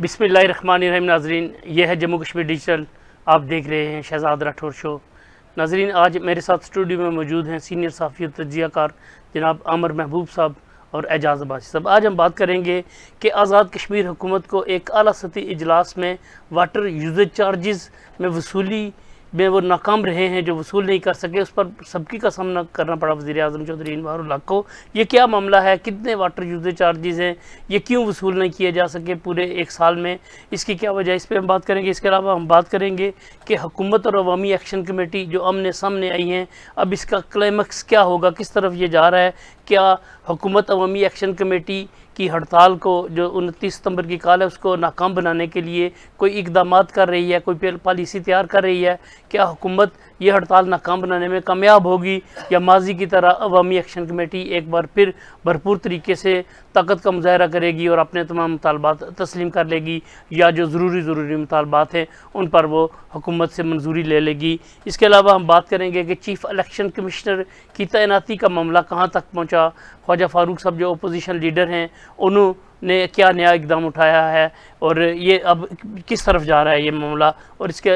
بسم اللہ الرحمن الرحیم. ناظرین، یہ ہے جموں کشمیر ڈیجیٹل. آپ دیکھ رہے ہیں شہزاد راٹھور شو. ناظرین، آج میرے ساتھ اسٹوڈیو میں موجود ہیں سینئر صحافی و تجزیہ کار جناب عامر محبوب صاحب اور اعجاز عباسی صاحب. آج ہم بات کریں گے کہ آزاد کشمیر حکومت کو ایک اعلیٰ سطحی اجلاس میں واٹر یوزیج چارجز میں وصولی میں وہ ناکام رہے ہیں، جو وصول نہیں کر سکے. اس پر سبکی کا سامنا کرنا پڑا وزیر اعظم چودھری انوار الحق کو. یہ کیا معاملہ ہے؟ کتنے واٹر یوزیج چارجز ہیں؟ یہ کیوں وصول نہیں کیے جا سکے پورے ایک سال میں؟ اس کی کیا وجہ؟ اس پہ ہم بات کریں گے. اس کے علاوہ ہم بات کریں گے کہ حکومت اور عوامی ایکشن کمیٹی جو آمنے سامنے آئی ہیں، اب اس کا کلائمیکس کیا ہوگا، کس طرف یہ جا رہا ہے؟ کیا حکومت عوامی ایکشن کمیٹی کی ہڑتال کو جو 29 ستمبر کی کال ہے اس کو ناکام بنانے کے لیے کوئی اقدامات کر رہی ہے، کوئی پالیسی تیار کر رہی ہے؟ کیا حکومت یہ ہڑتال ناکام بنانے میں کامیاب ہوگی، یا ماضی کی طرح عوامی ایکشن کمیٹی ایک بار پھر بھرپور طریقے سے طاقت کا مظاہرہ کرے گی اور اپنے تمام مطالبات تسلیم کر لے گی، یا جو ضروری مطالبات ہیں ان پر وہ حکومت سے منظوری لے لے گی؟ اس کے علاوہ ہم بات کریں گے کہ چیف الیکشن کمشنر کی تعیناتی کا معاملہ کہاں تک پہنچا. خواجہ فاروق صاحب جو اپوزیشن لیڈر ہیں، انہوں نے کیا نیا اقدام اٹھایا ہے، اور یہ اب کس طرف جا رہا ہے یہ معاملہ. اور اس کے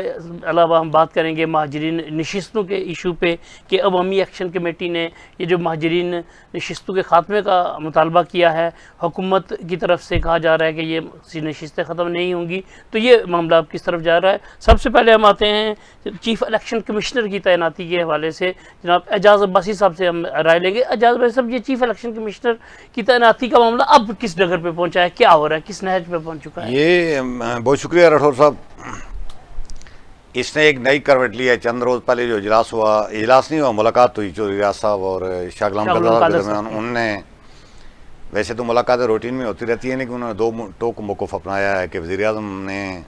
علاوہ ہم بات کریں گے مہاجرین نشستوں کے ایشو پہ کہ عوامی ایکشن کمیٹی نے یہ جو مہاجرین نشستوں کے خاتمے کا مطالبہ کیا ہے، حکومت کی طرف سے کہا جا رہا ہے کہ یہ نشستیں ختم نہیں ہوں گی. تو یہ معاملہ اب کس طرف جا رہا ہے؟ سب سے پہلے ہم آتے ہیں چیف الیکشن کمشنر کی تعیناتی کے حوالے سے. جناب اعجاز عباسی صاحب سے ہم رائے لیں گے. اعجاز عباسی صاحب، یہ چیف الیکشن کمشنر کی تعیناتی کا معاملہ اب کس ڈگر پہ پہنچا ہے؟ کیا ہو رہا ہے؟ کس نہج پہ پہنچ چکا ہے؟ یہ بہت شکریہ راٹھور صاحب. اس نے ایک نئی کروٹ لی ہے. چند روز پہلے جو اجلاس ہوا، اجلاس نہیں ہوا، ملاقات ہوئی چودھری ریاض صاحب اور شاہ غلام قادر کے درمیان. انہوں نے ویسے تو ملاقاتیں روٹین میں ہوتی رہتی ہیں، لیکن انہوں نے دو ٹوک موقف اپنایا ہے کہ وزیر اعظم نے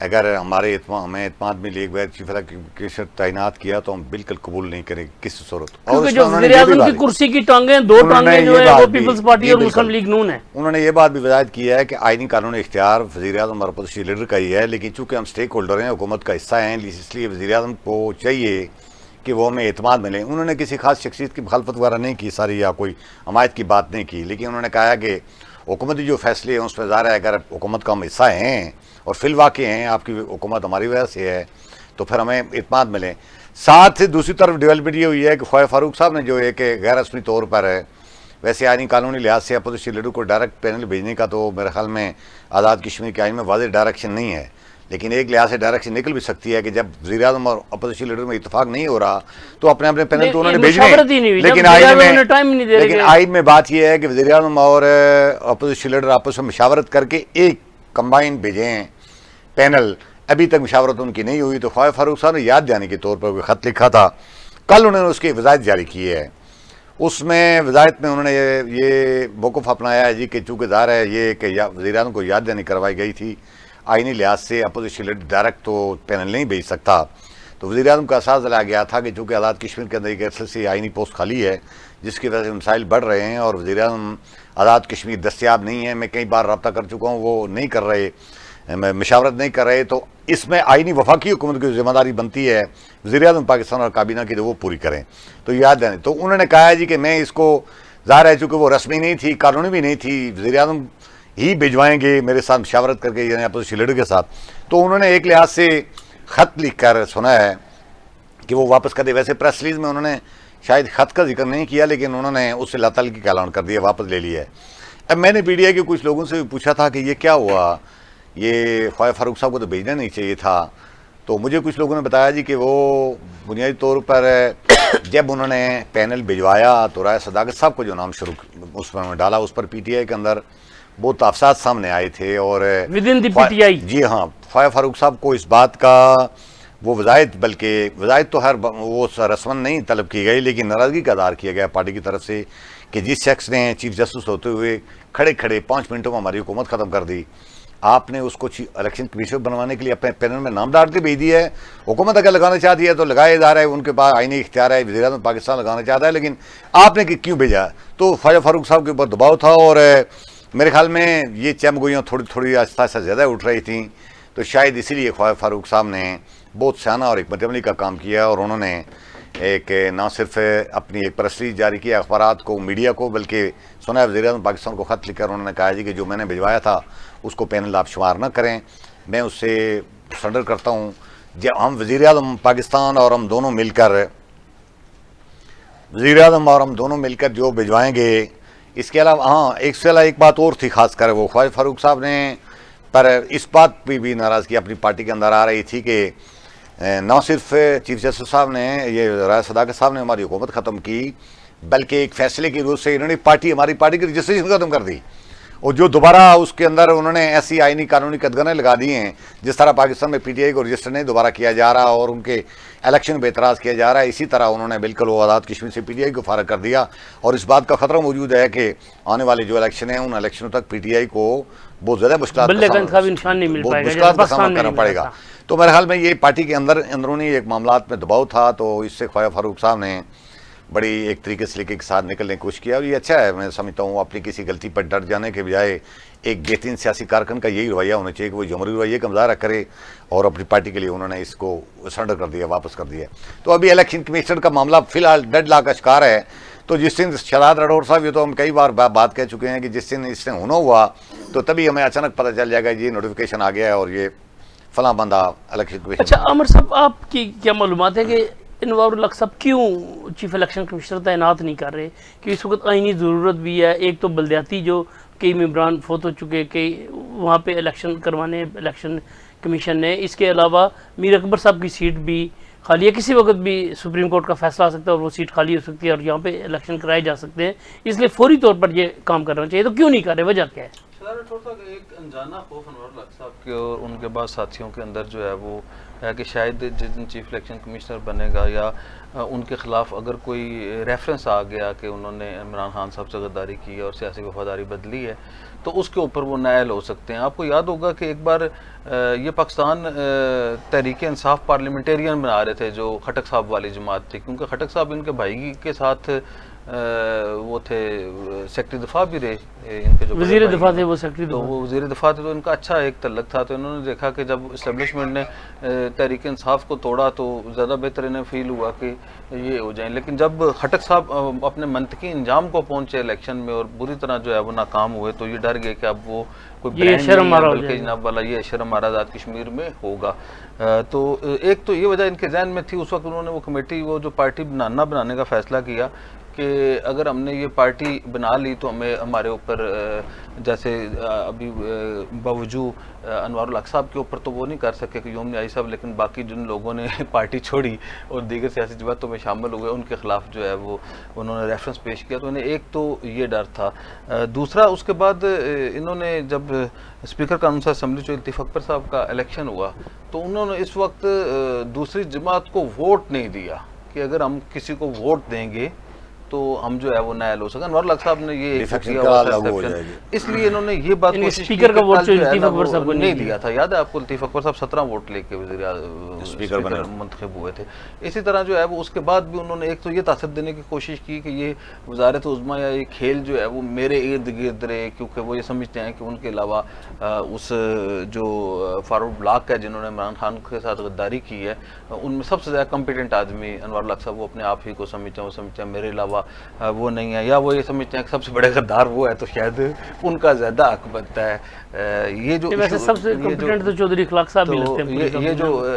اگر ہمیں اعتماد میں لیے بغیر چیف الیکشن تعینات کیا تو ہم بالکل قبول نہیں کریں کسی صورت. کیونکہ جو وزیر اعظم کی کرسی کی ٹانگیں، دو ٹانگیں جو ہیں وہ پیپلز پارٹی اور مسلم لیگ نون ہے. انہوں نے یہ بات بھی وضاحت کی ہے کہ آئینی قانونی اختیار وزیر اعظم اور اپوزیشن لیڈر کا ہی ہے، لیکن چونکہ ہم سٹیک ہولڈر ہیں، حکومت کا حصہ ہیں، اس لیے وزیر اعظم کو چاہیے کہ وہ ہمیں اعتماد ملے. انہوں نے کسی خاص شخصیت کی مخالفت وغیرہ نہیں کی ساری، یا کوئی حمایت کی بات نہیں کی، لیکن انہوں نے کہا کہ حکومتی جو فیصلے ہیں اس پہ ظاہر ہے اگر حکومت کا ہم حصہ ہیں اور فی الواقع ہیں، آپ کی حکومت ہماری وجہ سے ہے، تو پھر ہمیں اعتماد ملے. ساتھ دوسری طرف ڈیولپمنٹ یہ ہوئی ہے کہ خواجہ فاروق صاحب نے جو ایک غیر رسمی طور پر ہے، ویسے آئینی قانونی لحاظ سے اپوزیشن لیڈر کو ڈائریکٹ پینل بھیجنے کا تو میرے خیال میں آزاد کشمیر کے آئین میں واضح ڈائریکشن نہیں ہے، لیکن ایک لحاظ سے ڈائریکشن نکل بھی سکتی ہے کہ جب وزیر اعظم اور اپوزیشن لیڈر میں اتفاق نہیں ہو رہا تو اپنے اپنے پینل تو انہوں نے بھیجنے ہیں. لیکن آئین میں بات یہ ہے کہ وزیر اعظم اور اپوزیشن لیڈر آپس میں مشاورت کر کے ایک کمبائن بھیجیں پینل. ابھی تک مشاورت ان کی نہیں ہوئی، تو خواجہ فاروق صاحب نے یاد دلانے کے طور پر کوئی خط لکھا تھا. کل انہوں نے اس کی وضاحت جاری کی ہے. اس میں وضاحت میں انہوں نے یہ موقف اپنایا ہے جی کہ چونکہ ظاہر ہے یہ کہ وزیر اعظم کو یاد دہانی کروائی گئی تھی، آئینی لحاظ سے اپوزیشن لیڈر ڈائریکٹ تو پینل نہیں بھیج سکتا. تو وزیر اعظم کا احساس دلایا گیا تھا کہ چونکہ آزاد کشمیر کے اندر ایک عرصے سے آئینی پوسٹ خالی ہے، جس کی وجہ سے مسائل بڑھ رہے ہیں، اور وزیر اعظم آزاد کشمیر دستیاب نہیں ہے. میں کئی بار رابطہ کر چکا ہوں، وہ نہیں کر رہے، مشاورت نہیں کر رہے. تو اس میں آئینی وفاقی حکومت کی ذمہ داری بنتی ہے وزیر اعظم پاکستان اور کابینہ کی، تو وہ پوری کریں. تو یاد دیں. تو انہوں نے کہا ہے جی کہ میں اس کو ظاہر ہے چونکہ وہ رسمی نہیں تھی، قانونی بھی نہیں تھی، وزیر اعظم ہی بھجوائیں گے میرے ساتھ مشاورت کر کے، یعنی اپوزیشن لیڈر کے ساتھ. تو انہوں نے ایک لحاظ سے خط لکھ کر سنا ہے کہ وہ واپس کر دے. ویسے پریس ریلیز میں انہوں نے شاید خط کا ذکر نہیں کیا، لیکن انہوں نے اس سے تعلقی کا اعلان کر دیا، واپس لے لیا ہے. اب میں نے پی ڈی آئی کے کچھ لوگوں سے پوچھا تھا کہ یہ کیا ہوا، یہ خواجہ فاروق صاحب کو تو بھیجنا نہیں چاہیے تھا. تو مجھے کچھ لوگوں نے بتایا جی کہ وہ بنیادی طور پر جب انہوں نے پینل بھجوایا تو رائے صداقت صاحب کو جو نام شروع اس پر ڈالا، اس پر پی ٹی آئی کے اندر بہت تفصیلات سامنے آئے تھے. اور جی ہاں، خواجہ فاروق صاحب کو اس بات کا وہ وضاحت، بلکہ وضاحت تو وہ رسمن نہیں طلب کی گئی، لیکن ناراضگی کا اظہار کیا گیا پارٹی کی طرف سے کہ جس شخص نے چیف جسٹس ہوتے ہوئے کھڑے 5 منٹوں میں ہماری حکومت ختم کر دی، آپ نے اس کو الیکشن کمیشن بنوانے کے لیے اپنے پینل میں نام ڈال کے بھیج دیا ہے. حکومت اگر لگانا چاہتی ہے تو لگائے جا رہا ہے، ان کے پاس آئینی اختیار ہے، وزیر اعظم پاکستان لگانا چاہتا ہے، لیکن آپ نے کیوں بھیجا؟ تو خواجہ فاروق صاحب کے اوپر دباؤ تھا، اور میرے خیال میں یہ چمگوئیاں تھوڑی آہستہ آہستہ زیادہ اٹھ رہی تھیں. تو شاید اسی لیے خواجہ فاروق صاحب نے بہت سیانہ اور حکمت عملی کا کام کیا، اور انہوں نے ایک نہ صرف اپنی ایک پریس ریلیز جاری کیا اخبارات کو، میڈیا کو، بلکہ سنا وزیر اعظم پاکستان کو خط لکھ کر انہوں نے کہا جی کہ جو میں نے بھجوایا تھا اس کو پینل آپ شمار نہ کریں. میں اس سے سرنڈر کرتا ہوں. جب ہم وزیر اعظم پاکستان اور ہم دونوں مل کر جو بھجوائیں گے. اس کے علاوہ ہاں ایک بات اور تھی خاص کر وہ خواجہ فاروق صاحب نے پر اس بات پہ بھی ناراضگی اپنی پارٹی کے اندر آ رہی تھی کہ نہ صرف چیف جسٹس صاحب نے یہ رائے صداقت صاحب نے ہماری حکومت ختم کی بلکہ ایک فیصلے کی روح سے انہوں نے ہماری پارٹی کی رجسٹریشن ختم کر دی. اور جو دوبارہ اس کے اندر انہوں نے ایسی آئینی قانونی قدغنیں لگا دی ہیں جس طرح پاکستان میں پی ٹی آئی کو رجسٹر نہیں دوبارہ کیا جا رہا اور ان کے الیکشن پہ اعتراض کیا جا رہا ہے, اسی طرح انہوں نے بالکل وہ آزاد کشمیر سے پی ٹی آئی کو فارغ کر دیا. اور اس بات کا خطرہ موجود ہے کہ آنے والے جو الیکشن ہیں ان الیکشنوں تک پی ٹی آئی کو بہت زیادہ مشکلات کا سامنا کرنا پڑے گا. تو میرے خیال میں یہ پارٹی کے اندرونی ایک معاملات میں دباؤ تھا, تو اس سے خواجہ فاروق صاحب نے بڑی ایک طریقے سے کے ساتھ نکلنے کی کوشش کیا اور یہ اچھا ہے. میں سمجھتا ہوں اپنی کسی غلطی پر ڈر جانے کے بجائے ایک بہترین سیاسی کارکن کا یہی رویہ ہونا چاہیے کہ وہ جمہوری رویے کا مظاہرہ کرے, اور اپنی پارٹی کے لیے انہوں نے اس کو سرنڈر کر دیا, واپس کر دیا. تو ابھی الیکشن کمیشن کا معاملہ فی الحال ڈیڈ لاک کا شکار ہے. تو جس دن شہزاد راٹھور صاحب, یہ تو ہم کئی بار بات کہہ چکے ہیں کہ جس دن اس نے ہونا ہوا تو تبھی ہمیں اچانک پتہ چل جائے گا یہ نوٹیفیکیشن آ گیا ہے اور یہ فلاں بندہ الیکشن کمیشن. اچھا عامر صاحب, آپ کی کیا معلومات ہے کہ انوار الحق صاحب کیوں چیف الیکشن کمشنر تعینات نہیں کر رہے؟ کہ اس وقت آئینی ضرورت بھی ہے, ایک تو بلدیاتی جو کئی ممبران فوت ہو چکے کئی وہاں پہ الیکشن کروانے الیکشن کمیشن نے, اس کے علاوہ میر اکبر صاحب کی سیٹ بھی خالی ہے, کسی وقت بھی سپریم کورٹ کا فیصلہ آ سکتا ہے اور وہ سیٹ خالی ہو سکتی ہے اور یہاں پہ الیکشن کرائے جا سکتے ہیں, اس لیے فوری طور پر یہ کام کرنا چاہیے. تو کیوں نہیں کر رہے, وجہ کیا ہے؟ ایک انجانا خوف انوار الحق صاحب کے اور ان کے بعد ساتھیوں کے اندر جو ہے وہ ہے کہ شاید جس دن چیف الیکشن کمشنر بنے گا یا ان کے خلاف اگر کوئی ریفرنس آ گیا کہ انہوں نے عمران خان صاحب سے غداری کی ہے اور سیاسی وفاداری بدلی ہے تو اس کے اوپر وہ نائل ہو سکتے ہیں. آپ کو یاد ہوگا کہ ایک بار یہ پاکستان تحریک انصاف پارلیمنٹیرین بنا رہے تھے جو خٹک صاحب والی جماعت تھی, کیونکہ خٹک صاحب ان کے بھائی کے ساتھ وہ تھے سیکرٹری دفاع بھی رہے, ان کے جو وزیر دفاع تھے, وہ سیکرٹری تو وہ وزیر دفاع تھے, تو ان کا اچھا ایک تعلق تھا. تو انہوں نے دیکھا کہ جب اسٹیبلشمنٹ نے تحریک انصاف کو توڑا تو زیادہ بہتر انہیں فیل ہوا کہ یہ ہو جائیں. لیکن جب خٹک صاحب اپنے منطقی انجام کو پہنچے الیکشن میں اور بری طرح جو ہے وہ ناکام ہوئے تو یہ ڈر گئے کہ اب وہ کوئی برانڈ نہیں ہے بلکہ جناب والا یہ شرم ہمارا آزاد کشمیر میں ہوگا. تو ایک تو یہ وجہ ان کے ذہن میں تھی. اس وقت انہوں نے وہ کمیٹی وہ جو پارٹی بنانے کا فیصلہ کیا کہ اگر ہم نے یہ پارٹی بنا لی تو ہمارے اوپر جیسے ابھی باوجود انوار الحق صاحب کے اوپر تو وہ نہیں کر سکے کہ یوم نیائی صاحب, لیکن باقی جن لوگوں نے پارٹی چھوڑی اور دیگر سیاسی جماعتوں میں شامل ہوئے ان کے خلاف جو ہے وہ انہوں نے ریفرنس پیش کیا. تو انہیں ایک تو یہ ڈر تھا. دوسرا اس کے بعد انہوں نے جب اسپیکر قانون ساز اسمبلی جو لطیف اکبر صاحب کا الیکشن ہوا تو انہوں نے اس وقت دوسری جماعت کو ووٹ نہیں دیا کہ اگر ہم کسی کو ووٹ دیں گے تو ہم جو ہے وہ نائل ہو سکے. انوار الحق صاحب نے یہ اس لیے انہوں نے یہ بات اسپیکر کا ووٹ لطیف اکبر صاحب کو نہیں دیا تھا. یاد ہے آپ کو لطیف اکبر صاحب 17 ووٹ لے کے وزیر اسپیکر منتخب ہوئے تھے. اسی طرح جو ہے وہ اس کے بعد بھی انہوں نے ایک تو یہ تاثر دینے کی کوشش کی کہ یہ وزارت عظمیٰ یا یہ کھیل جو ہے وہ میرے ارد گرد رہے, کیونکہ وہ یہ سمجھتے ہیں کہ ان کے علاوہ اس جو فارورڈ بلاک ہے جنہوں نے عمران خان کے ساتھ غداری کی ہے ان میں سب سے زیادہ کمپیٹنٹ آدمی انوار الحق صاحب وہ اپنے آپ ہی کو سمجھتے ہیں, وہ سمجھتے ہیں میرے علاوہ وہ نہیں ہے, یا وہ یہ سمجھتے ہیں کہ سب سے بڑے غدار وہ ہے تو شاید ان کا زیادہ حق بنتا ہے. یہ جو سب سے کمپیٹنٹ تو چودھری اخلاق صاحب بھی لگتے ہیں.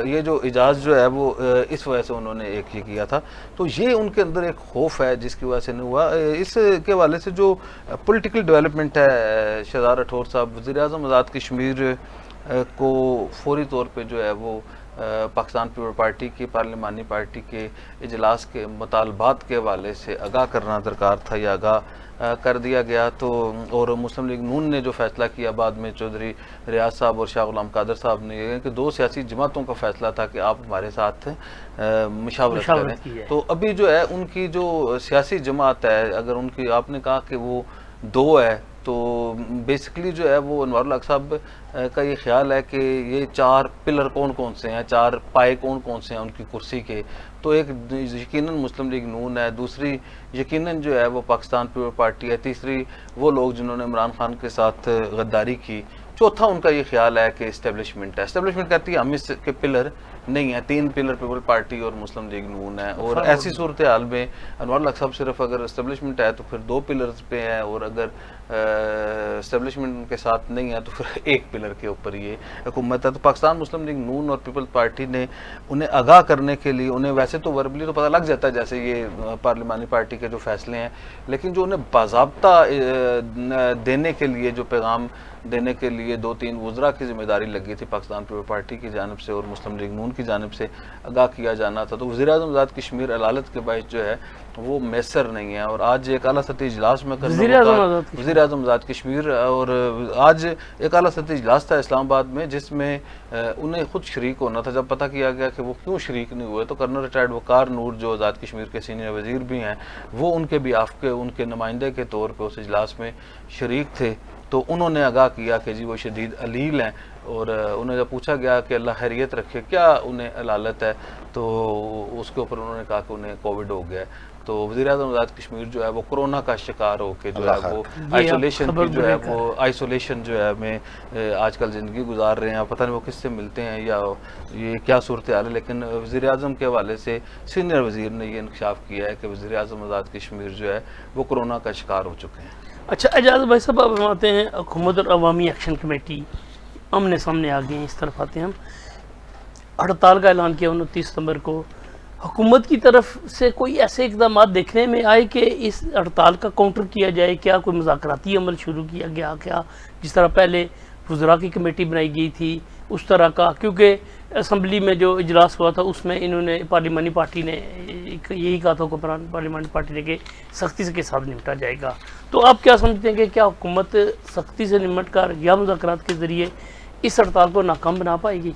یہ جو اعجاز جو ہے وہ اس وجہ سے انہوں نے ایک یہ کیا تھا. تو یہ ان کے اندر ایک خوف ہے جس کی وجہ سے نہیں ہوا. اس کے حوالے سے جو پولیٹیکل ڈیولپمنٹ ہے, شہزاد راٹھور صاحب وزیر اعظم آزاد کشمیر کو فوری طور پہ جو ہے وہ پاکستان پیپل پارٹی کی پارلیمانی پارٹی کے اجلاس کے مطالبات کے حوالے سے آگاہ کرنا درکار تھا یا آگاہ کر دیا گیا. تو اور مسلم لیگ نون نے جو فیصلہ کیا بعد میں چودھری ریاض صاحب اور شاہ غلام قادر صاحب نے یہ کہ 2 سیاسی جماعتوں کا فیصلہ تھا کہ آپ ہمارے ساتھ مشاورت کریں. تو ابھی جو ہے ان کی جو سیاسی جماعت ہے, اگر ان کی آپ نے کہا کہ وہ 2 ہے تو بیسکلی جو ہے وہ انوار الحق صاحب کا یہ خیال ہے کہ یہ 4 پلر کون کون سے ہیں, 4 پائے کون کون سے ہیں ان کی کرسی کے. تو ایک یقیناً مسلم لیگ نون ہے, دوسری یقیناً جو ہے وہ پاکستان پیپل پارٹی ہے, تیسری وہ لوگ جنہوں نے عمران خان کے ساتھ غداری کی, چوتھا ان کا یہ خیال ہے کہ اسٹیبلشمنٹ ہے. اسٹیبلشمنٹ کہتی ہے ہم اس کے پلر نہیں ہے. 3 پلر پیپل پارٹی اور مسلم لیگ نون ہے, اور ایسی صورتحال میں انوار الحق صاحب صرف اگر اسٹیبلشمنٹ ہے تو پھر 2 پلرز پہ ہیں, اور اگر اسٹیبلشمنٹ کے ساتھ نہیں ہے تو پھر 1 پلر کے اوپر یہ حکومت ہے. تو پاکستان مسلم لیگ نون اور پیپل پارٹی نے انہیں آگاہ کرنے کے لیے, انہیں ویسے تو وربلی تو پتہ لگ جاتا ہے جیسے یہ پارلیمانی پارٹی کے جو فیصلے ہیں, لیکن جو انہیں باضابطہ دینے کے لیے, جو پیغام دینے کے لیے 2-3 وزراء کی ذمہ داری لگی تھی پاکستان پیپل پارٹی کی جانب سے اور مسلم لیگ نون کی جانب سے آگاہ کیا جانا تھا, تو وزیر اعظم آزاد کشمیر علالت کے باعث جو ہے وہ میسر نہیں ہے. اور آج ایک اعلیٰ سطحی اجلاس میں وزیر اعظم آزاد کشمیر, اور آج ایک اعلیٰ سطحی اجلاس تھا اسلام آباد میں جس میں انہیں خود شریک ہونا تھا. جب پتہ کیا گیا کہ وہ کیوں شریک نہیں ہوئے تو کرنل ریٹائرڈ وقار نور جو آزاد کشمیر کے سینئر وزیر بھی ہیں, وہ ان کے بیاف کے ان کے نمائندے کے طور پہ اس اجلاس میں شریک تھے. تو انہوں نے آگاہ کیا کہ جی وہ شدید علیل ہیں, اور انہیں جب پوچھا گیا کہ اللہ خیریت رکھے کیا انہیں علالت ہے, تو اس کے اوپر انہوں نے کہا کہ انہیں کووڈ ہو گیا ہے. تو وزیر اعظم آزاد کشمیر جو ہے وہ کورونا کا شکار ہو کے جو ہے وہ آئسولیشن کی جو ہے وہ آئسولیشن جو ہے میں آج کل زندگی گزار رہے ہیں. پتہ نہیں وہ کس سے ملتے ہیں یا یہ کیا صورتحال ہے, لیکن وزیر اعظم کے حوالے سے سینئر وزیر نے یہ انکشاف کیا ہے کہ وزیر اعظم آزاد کشمیر جو ہے وہ کورونا کا شکار ہو چکے ہیں. اچھا اعجاز بھائی صاحب, اب ہم آتے ہیں حکومت اور عوامی ایکشن کمیٹی آمنے سامنے آ گئی ہیں, اس طرف آتے ہیں ہم. ہڑتال کا اعلان کیا 29 ستمبر کو, حکومت کی طرف سے کوئی ایسے اقدامات دیکھنے میں آئے کہ اس ہڑتال کا کاؤنٹر کیا جائے؟ کیا کوئی مذاکراتی عمل شروع کیا گیا کیا, جس طرح پہلے وزراء کی کمیٹی بنائی گئی تھی اس طرح کا؟ کیونکہ اسمبلی میں جو اجلاس ہوا تھا اس میں انہوں نے پارلیمانی پارٹی نے یہی کہا تھا, حکمران پارلیمانی پارٹی نے کہ سختی سے کے ساتھ نمٹا جائے گا. تو آپ کیا سمجھتے ہیں کہ کیا حکومت سختی سے نمٹ کر یا مذاکرات کے ذریعے اس ہڑتال کو ناکام بنا پائے گی؟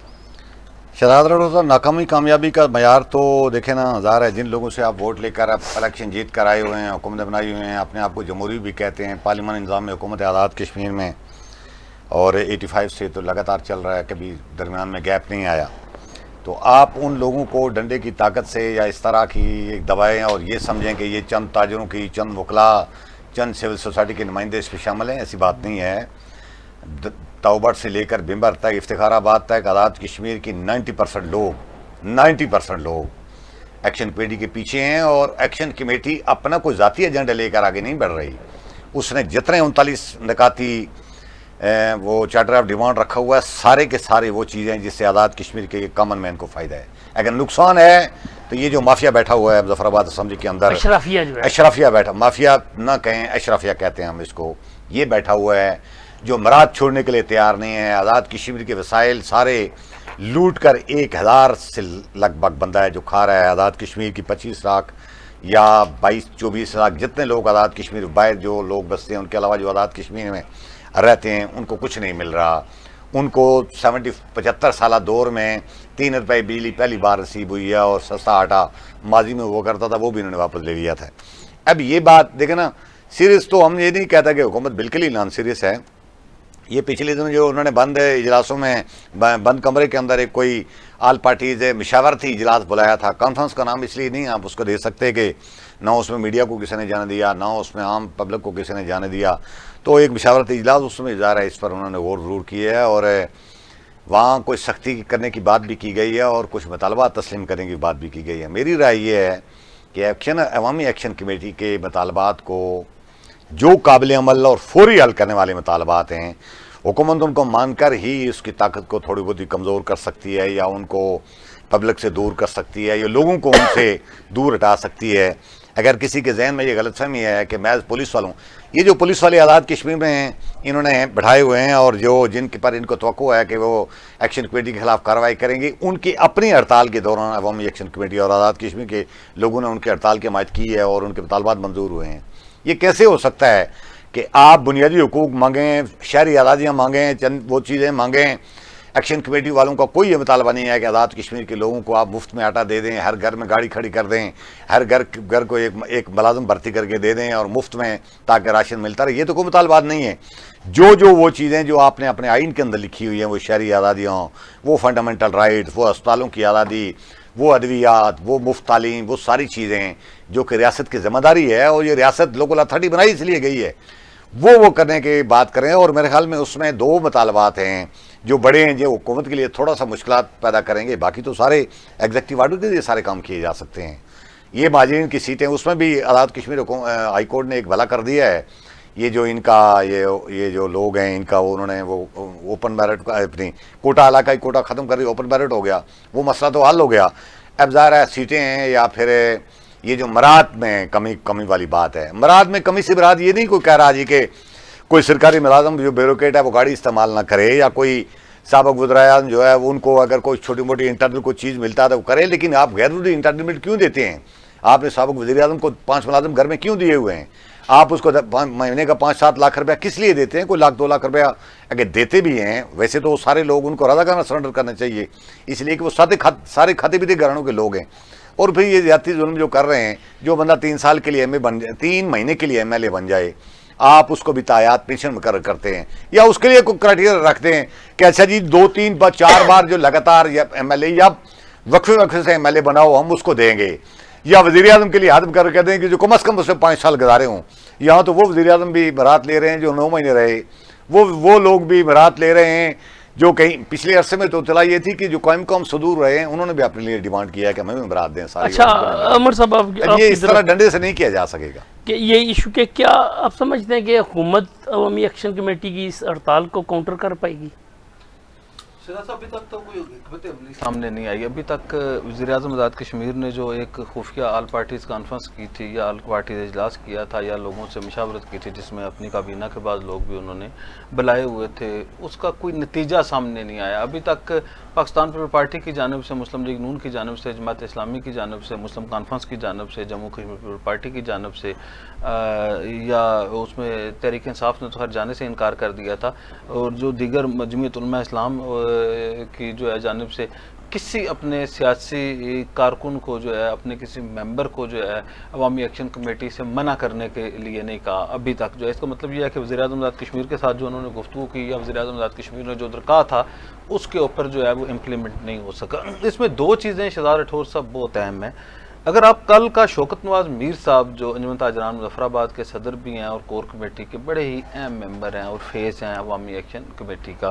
شہزاد راٹھور صاحب, ناکامی کامیابی کا معیار تو دیکھیں نا, ظاہر ہے جن لوگوں سے آپ ووٹ لے کر آپ الیکشن جیت کر آئے ہوئے ہیں, حکومتیں بنائی ہوئے ہیں, اپنے آپ کو جمہوری بھی کہتے ہیں, پارلیمانی نظام میں حکومت آزاد کشمیر میں, اور 85 سے تو لگاتار چل رہا ہے, کبھی درمیان میں گیپ نہیں آیا. تو آپ ان لوگوں کو ڈنڈے کی طاقت سے یا اس طرح کی ایک دوائیں اور یہ سمجھیں کہ یہ چند تاجروں کی, چند وکلا, چند سول سوسائٹی کے نمائندے اس پہ شامل ہیں, ایسی بات نہیں ہے. توبٹ سے لے کر بمبر تک, افتخار آباد تک, آزاد کشمیر کی 90% لوگ ایکشن کمیٹی کے پیچھے ہیں, اور ایکشن کمیٹی اپنا کوئی ذاتی ایجنڈا لے کر آگے نہیں بڑھ رہی. اس نے جتنے 39 نکاتی وہ چارٹر آف ڈیمانڈ رکھا ہوا ہے, سارے کے سارے وہ چیزیں جس سے آزاد کشمیر کے کامن مین کو فائدہ ہے. اگر نقصان ہے تو یہ جو مافیا بیٹھا ہوا ہے مظفر آباد اسمبلی کے اندر, اشرافیہ بیٹھا, مافیا نہ کہیں, اشرافیہ کہتے ہیں ہم اس کو, یہ بیٹھا ہوا ہے جو مراد چھوڑنے کے لیے تیار نہیں ہے. آزاد کشمیر کے وسائل سارے لوٹ کر 1000 سے لگ بھگ بندہ ہے جو کھا رہا ہے. آزاد کشمیر کی 25 لاکھ یا 22-24 لاکھ جتنے لوگ آزاد کشمیر باہر جو لوگ بستے ہیں, ان کے علاوہ جو آزاد کشمیر میں رہتے ہیں, ان کو کچھ نہیں مل رہا. ان کو 75 سالہ دور میں 3 روپے بجلی پہلی بار نصیب ہوئی ہے, اور سستا آٹا ماضی میں ہوا کرتا تھا وہ بھی انہوں نے واپس لے لیا تھا. اب یہ بات دیکھیں نا, سیریس تو ہم یہ نہیں کہتا کہ حکومت بالکل ہی نان سیریس ہے. یہ پچھلے دنوں جو انہوں نے بند اجلاسوں میں بند کمرے کے اندر ایک کوئی آل پارٹیز مشاورتی اجلاس بلایا تھا, کانفرنس کا نام اس لیے نہیں آپ اس کو دے سکتے کہ نہ اس میں میڈیا کو کسی نے جانے دیا, نہ اس میں عام پبلک کو کسی نے جانے دیا. تو ایک مشاورتی اجلاس اس میں ظاہر ہے اس پر انہوں نے غور ضرور کی ہے, اور وہاں کوئی سختی کرنے کی بات بھی کی گئی ہے اور کچھ مطالبات تسلیم کرنے کی بات بھی کی گئی ہے. میری رائے یہ ہے کہ عوامی ایکشن کمیٹی کے مطالبات کو, جو قابل عمل اور فوری حل کرنے والے مطالبات ہیں, حکومت ان کو مان کر ہی اس کی طاقت کو تھوڑی بہت کمزور کر سکتی ہے, یا ان کو پبلک سے دور کر سکتی ہے, یا لوگوں کو ان سے دور ہٹا سکتی ہے. اگر کسی کے ذہن میں یہ غلط فہمی ہے کہ محض پولیس والوں, یہ جو پولیس والے آزاد کشمیر میں ہیں انہوں نے بٹھائے ہوئے ہیں, اور جو جن کے پر ان کو توقع ہے کہ وہ ایکشن کمیٹی کے خلاف کارروائی کریں گی, ان کی اپنی ہڑتال کے دوران عوامی ایکشن کمیٹی اور آزاد کشمیر کے لوگوں نے ان کی ہڑتال کی حمایت کی ہے اور ان کے مطالبات منظور ہوئے ہیں. یہ کیسے ہو سکتا ہے کہ آپ بنیادی حقوق مانگیں, شہری آزادیاں مانگیں, چند وہ چیزیں مانگیں, ایکشن کمیٹی والوں کا کوئی یہ مطالبہ نہیں ہے کہ آزاد کشمیر کے لوگوں کو آپ مفت میں آٹا دے دیں, ہر گھر میں گاڑی کھڑی کر دیں, ہر گھر کو ایک ملازم بھرتی کر کے دے دیں اور مفت میں تاکہ راشن ملتا رہے. یہ تو کوئی مطالبات نہیں ہے. جو وہ چیزیں جو آپ نے اپنے آئین کے اندر لکھی ہوئی ہیں, وہ شہری آزادیاں, وہ فنڈامنٹل رائٹ, وہ اسپتالوں کی آزادی, وہ ادویات, وہ مفت تعلیم, وہ ساری چیزیں جو کہ ریاست کی ذمہ داری ہے, اور یہ ریاست لوکل اتھارٹی بنائی اس لیے گئی ہے, وہ کرنے کی بات کریں. اور میرے خیال میں اس میں 2 مطالبات ہیں جو بڑے ہیں جو حکومت کے لیے تھوڑا سا مشکلات پیدا کریں گے، باقی تو سارے ایگزیکٹو آرڈر کے لیے سارے کام کیے جا سکتے ہیں. یہ مہاجرین کی سیٹیں، اس میں بھی آزاد کشمیر ہائی کورٹ نے ایک بھلا کر دیا ہے. یہ جو ان کا یہ جو لوگ ہیں ان کا انہوں نے وہ اوپن میرٹ اپنی کوٹا علاقائی کوٹا ختم کر دی، اوپن میرٹ ہو گیا، وہ مسئلہ تو حل ہو گیا. اب ظاہر ہے سیٹیں ہیں یا پھر یہ جو مراعات میں کمی والی بات ہے. مراعات میں کمی سے مراد یہ نہیں کوئی کہہ رہا جی کہ کوئی سرکاری ملازم جو بیوروکریٹ ہے وہ گاڑی استعمال نہ کرے، یا کوئی سابق وزرائے اعظم جو ہے ان کو اگر کوئی چھوٹی موٹی انٹرنل کوئی چیز ملتا ہے تو وہ کرے، لیکن آپ غیر ضروری انٹرنل کیوں دیتے ہیں؟ آپ نے سابق وزیر اعظم کو 5 ملازم گھر میں کیوں دیے ہوئے ہیں؟ آپ اس کو مہینے کا 5-7 لاکھ روپیہ کس لیے دیتے ہیں؟ کوئی 1-2 لاکھ روپیہ اگر دیتے بھی ہیں، ویسے تو سارے لوگ ان کو رضاکارانہ سرنڈر کرنا چاہیے، اس لیے کہ وہ سارے کھاتے پیتے گھرانوں کے لوگ ہیں. اور پھر یہ زیادتی ظلم جو کر رہے ہیں، جو بندہ 3 سال کے لیے ایم اے بن جائے، 3 مہینے کے لیے ایم ایل اے بن جائے، آپ اس کو بھی تایات پینشن مقرر کرتے ہیں، یا اس کے لیے کوئی کرائٹیریا رکھتے ہیں کہ اچھا جی 2-3-4 بار جو لگاتار یا ایم ایل اے یا وقفے سے ایم ایل اے بناؤ ہم اس کو دیں گے، یا وزیر اعظم کے لیے حد کر کہتے ہیں کہ جو کم از کم اس سے 5 سال گزارے ہوں. یہاں تو وہ وزیر اعظم بھی برات لے رہے ہیں جو 9 مہینے رہے، وہ لوگ بھی برات لے رہے ہیں جو کہیں پچھلے عرصے میں تو اطلاع یہ تھی کہ جو قوم صدور رہے ہیں انہوں نے بھی اپنے لیے ڈیمانڈ کیا ہے کہ ہمیں بھی برات دیں سارے. اچھا عمر صاحب، آپ یہ اس طرح ڈنڈے سے نہیں کیا جا سکے گا کہ یہ ایشو کہ کیا آپ سمجھتے ہیں کہ حکومت عوامی ایکشن کمیٹی کی اس ہڑتال کو کاؤنٹر کر پائے گی؟ شہزاد صاحب ابھی تک تو کوئی حکمت عملی سامنے نہیں آئی. ابھی تک وزیر اعظم آزاد کشمیر نے جو ایک خفیہ آل پارٹیز کانفرنس کی تھی یا آل پارٹیز اجلاس کیا تھا یا لوگوں سے مشاورت کی تھی جس میں اپنی کابینہ کے بعض لوگ بھی انہوں نے بلائے ہوئے تھے، اس کا کوئی نتیجہ سامنے نہیں آیا. ابھی تک پاکستان پیپلز پارٹی کی جانب سے، مسلم لیگ نون کی جانب سے، جماعت اسلامی کی جانب سے، مسلم کانفرنس کی جانب سے، جموں کشمیر پیپلز پارٹی کی جانب سے، یا اس میں تحریک انصاف نے تو خیر جانے سے انکار کر دیا تھا، اور جو دیگر جمعیت علماء اسلام کی جو ہے جانب سے کسی اپنے سیاسی کارکن کو جو ہے، اپنے کسی ممبر کو جو ہے عوامی ایکشن کمیٹی سے منع کرنے کے لیے نہیں کہا ابھی تک. جو ہے اس کا مطلب یہ ہے کہ وزیر اعظم آزاد کشمیر کے ساتھ جو انہوں نے گفتگو کی یا وزیر اعظم آزاد کشمیر نے جو کہا تھا اس کے اوپر جو ہے وہ امپلیمنٹ نہیں ہو سکا. اس میں 2 چیزیں شہزاد راٹھور صاحب بہت اہم ہیں. اگر آپ کل کا شوکت نواز میر صاحب جو انجمن تاجران مظفر آباد کے صدر بھی ہیں اور کور کمیٹی کے بڑے ہی اہم ممبر ہیں اور فیس ہیں عوامی ایکشن کمیٹی کا،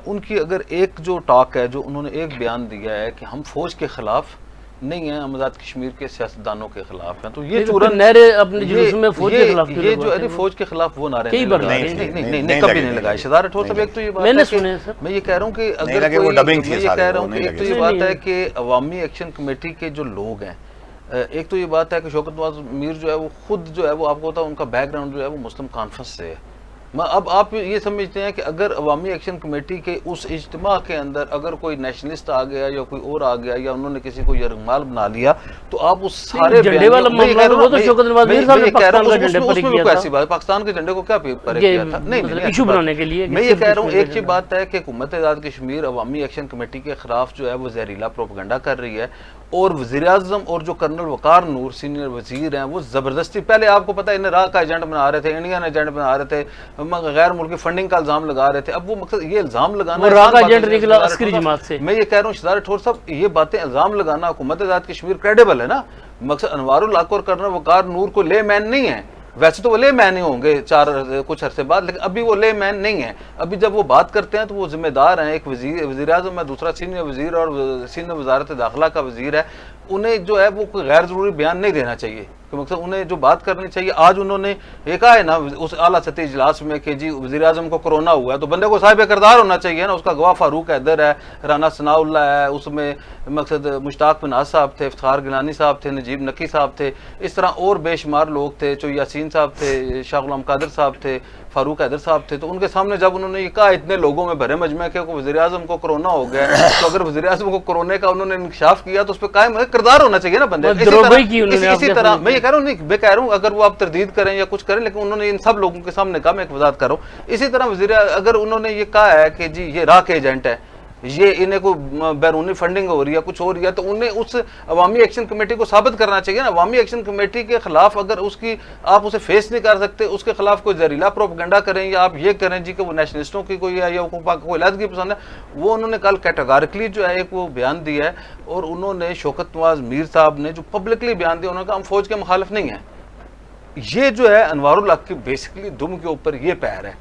ان کی اگر ایک جو ٹاک ہے، جو انہوں نے ایک بیان دیا ہے کہ ہم فوج کے خلاف نہیں ہیں، ہم آزاد کشمیر کے سیاستدانوں کے خلاف ہیں، تو یہ چورن نعرے اپنے جلوس میں فوج کے خلاف یہ جو فوج کے خلاف وہ نعرے نہیں کبھی نہیں لگائے. شہزاد راٹھور صاحب ایک تو یہ بات ہے، میں یہ کہہ رہا ہوں کہ اگر میں یہ کہہ رہا ہوں کہ ایک تو یہ بات ہے کہ عوامی ایکشن کمیٹی کے جو لوگ ہیں، ایک تو یہ بات ہے کہ شوکت نواز میر جو ہے وہ خود جو ہے وہ آپ کو پتا ان کا بیک گراؤنڈ جو ہے وہ مسلم کانفرنس سے ہے. اب آپ یہ سمجھتے ہیں کہ اگر عوامی ایکشن کمیٹی کے اس اجتماع کے اندر اگر کوئی نیشنلسٹ آ گیا یا کوئی اور آ گیا یا انہوں نے کسی کو یرغمال بنا لیا تو آپ اس سارے جھنڈے والا معاملہ وہ تو شوکت نواز میر صاحب نے پاکستان کا جھنڈے پر کیا تھا. ایسی بات پاکستان کے جھنڈے کو کیا پر کیا تھا؟ نہیں، ایشو بنانے کے لیے. میں یہ کہہ رہا ہوں ایک چیز بات ہے کہ حکومت آزاد کشمیر عوامی ایکشن کمیٹی کے خلاف جو ہے وہ زہریلا پروپیگنڈا کر رہی ہے، اور وزیر اعظم اور جو کرنل وقار نور سینئر وزیر ہیں وہ زبردستی، پہلے آپ کو پتہ ہے انہیں راہ کا ایجنٹ بنا رہے تھے، انڈین ایجنٹ بنا رہے تھے، غیر ملکی فنڈنگ کا الزام لگا رہے تھے. اب وہ مقصد یہ الزام لگانا، راہ کا ایجنٹ نکلا عسکری جماعت سے. میں یہ کہہ رہا ہوں شہزاد راٹھور صاحب یہ باتیں الزام لگانا، حکومت آزاد کشمیر کریڈیبل ہے نا. مقصد انوار الحق اور کرنل وقار نور کو لے مین نہیں ہے، ویسے تو وہ لے مین ہی ہوں گے کچھ عرصے بعد، لیکن ابھی وہ لے مین نہیں ہیں. ابھی جب وہ بات کرتے ہیں تو وہ ذمہ دار ہیں، ایک وزیر اعظم ہے، دوسرا سینئر وزیر اور سینئر وزارت داخلہ کا وزیر ہے. انہیں جو ہے وہ کوئی غیر ضروری بیان نہیں دینا چاہیے، کہ مقصد انہیں جو بات کرنی چاہیے. آج انہوں نے یہ کہا ہے نا اس اعلیٰ سطحی اجلاس میں کہ جی وزیر اعظم کو کرونا ہوا ہے تو بندے کو صاحب کردار ہونا چاہیے نا. اس کا گواہ فاروق حیدر ہے، رانا ثناء اللہ ہے، اس میں مقصد مشتاق پناز صاحب تھے، افتخار گیلانی صاحب تھے، نجیب نقی صاحب تھے، اس طرح اور بے شمار لوگ تھے، جو یاسین صاحب تھے، شاہ غلام قادر صاحب تھے، فاروق حیدر صاحب تھے. تو ان کے سامنے جب انہوں نے یہ کہا اتنے لوگوں میں بھرے مجمع کے وزیر اعظم کو کرونا ہو گیا، تو اگر وزیر اعظم کو کورونا کا انہوں نے انکشاف کیا تو اس پہ قائم کردار ہونا چاہیے نا بندے. اسی طرح میں یہ کہہ رہا ہوں، نہیں میں کہہ رہا ہوں اگر وہ آپ تردید کریں یا کچھ کریں، لیکن انہوں نے ان سب لوگوں کے سامنے کہا، میں ایک وضاحت کر رہا ہوں. اسی طرح اگر انہوں نے یہ کہا ہے کہ جی یہ راہ کے ایجنٹ ہے، یہ انہیں کوئی بیرونی فنڈنگ ہو رہی ہے، کچھ ہو رہی ہے، تو انہیں اس عوامی ایکشن کمیٹی کو ثابت کرنا چاہیے نا. عوامی ایکشن کمیٹی کے خلاف اگر اس کی آپ اسے فیس نہیں کر سکتے، اس کے خلاف کوئی زہریلا پروپیگنڈا کریں یا آپ یہ کریں جی کہ وہ نیشنلسٹوں کی کوئی ہے یا کوئی علیحدگی پسند ہے، وہ انہوں نے کل کیٹیگورکلی جو ہے ایک وہ بیان دیا ہے. اور انہوں نے شوکت نواز میر صاحب نے جو پبلکلی بیان دیا، انہوں نے کہا ہم فوج کے مخالف نہیں ہیں. یہ جو ہے انوار الحق کی بیسکلی دم کے اوپر یہ پیر ہے.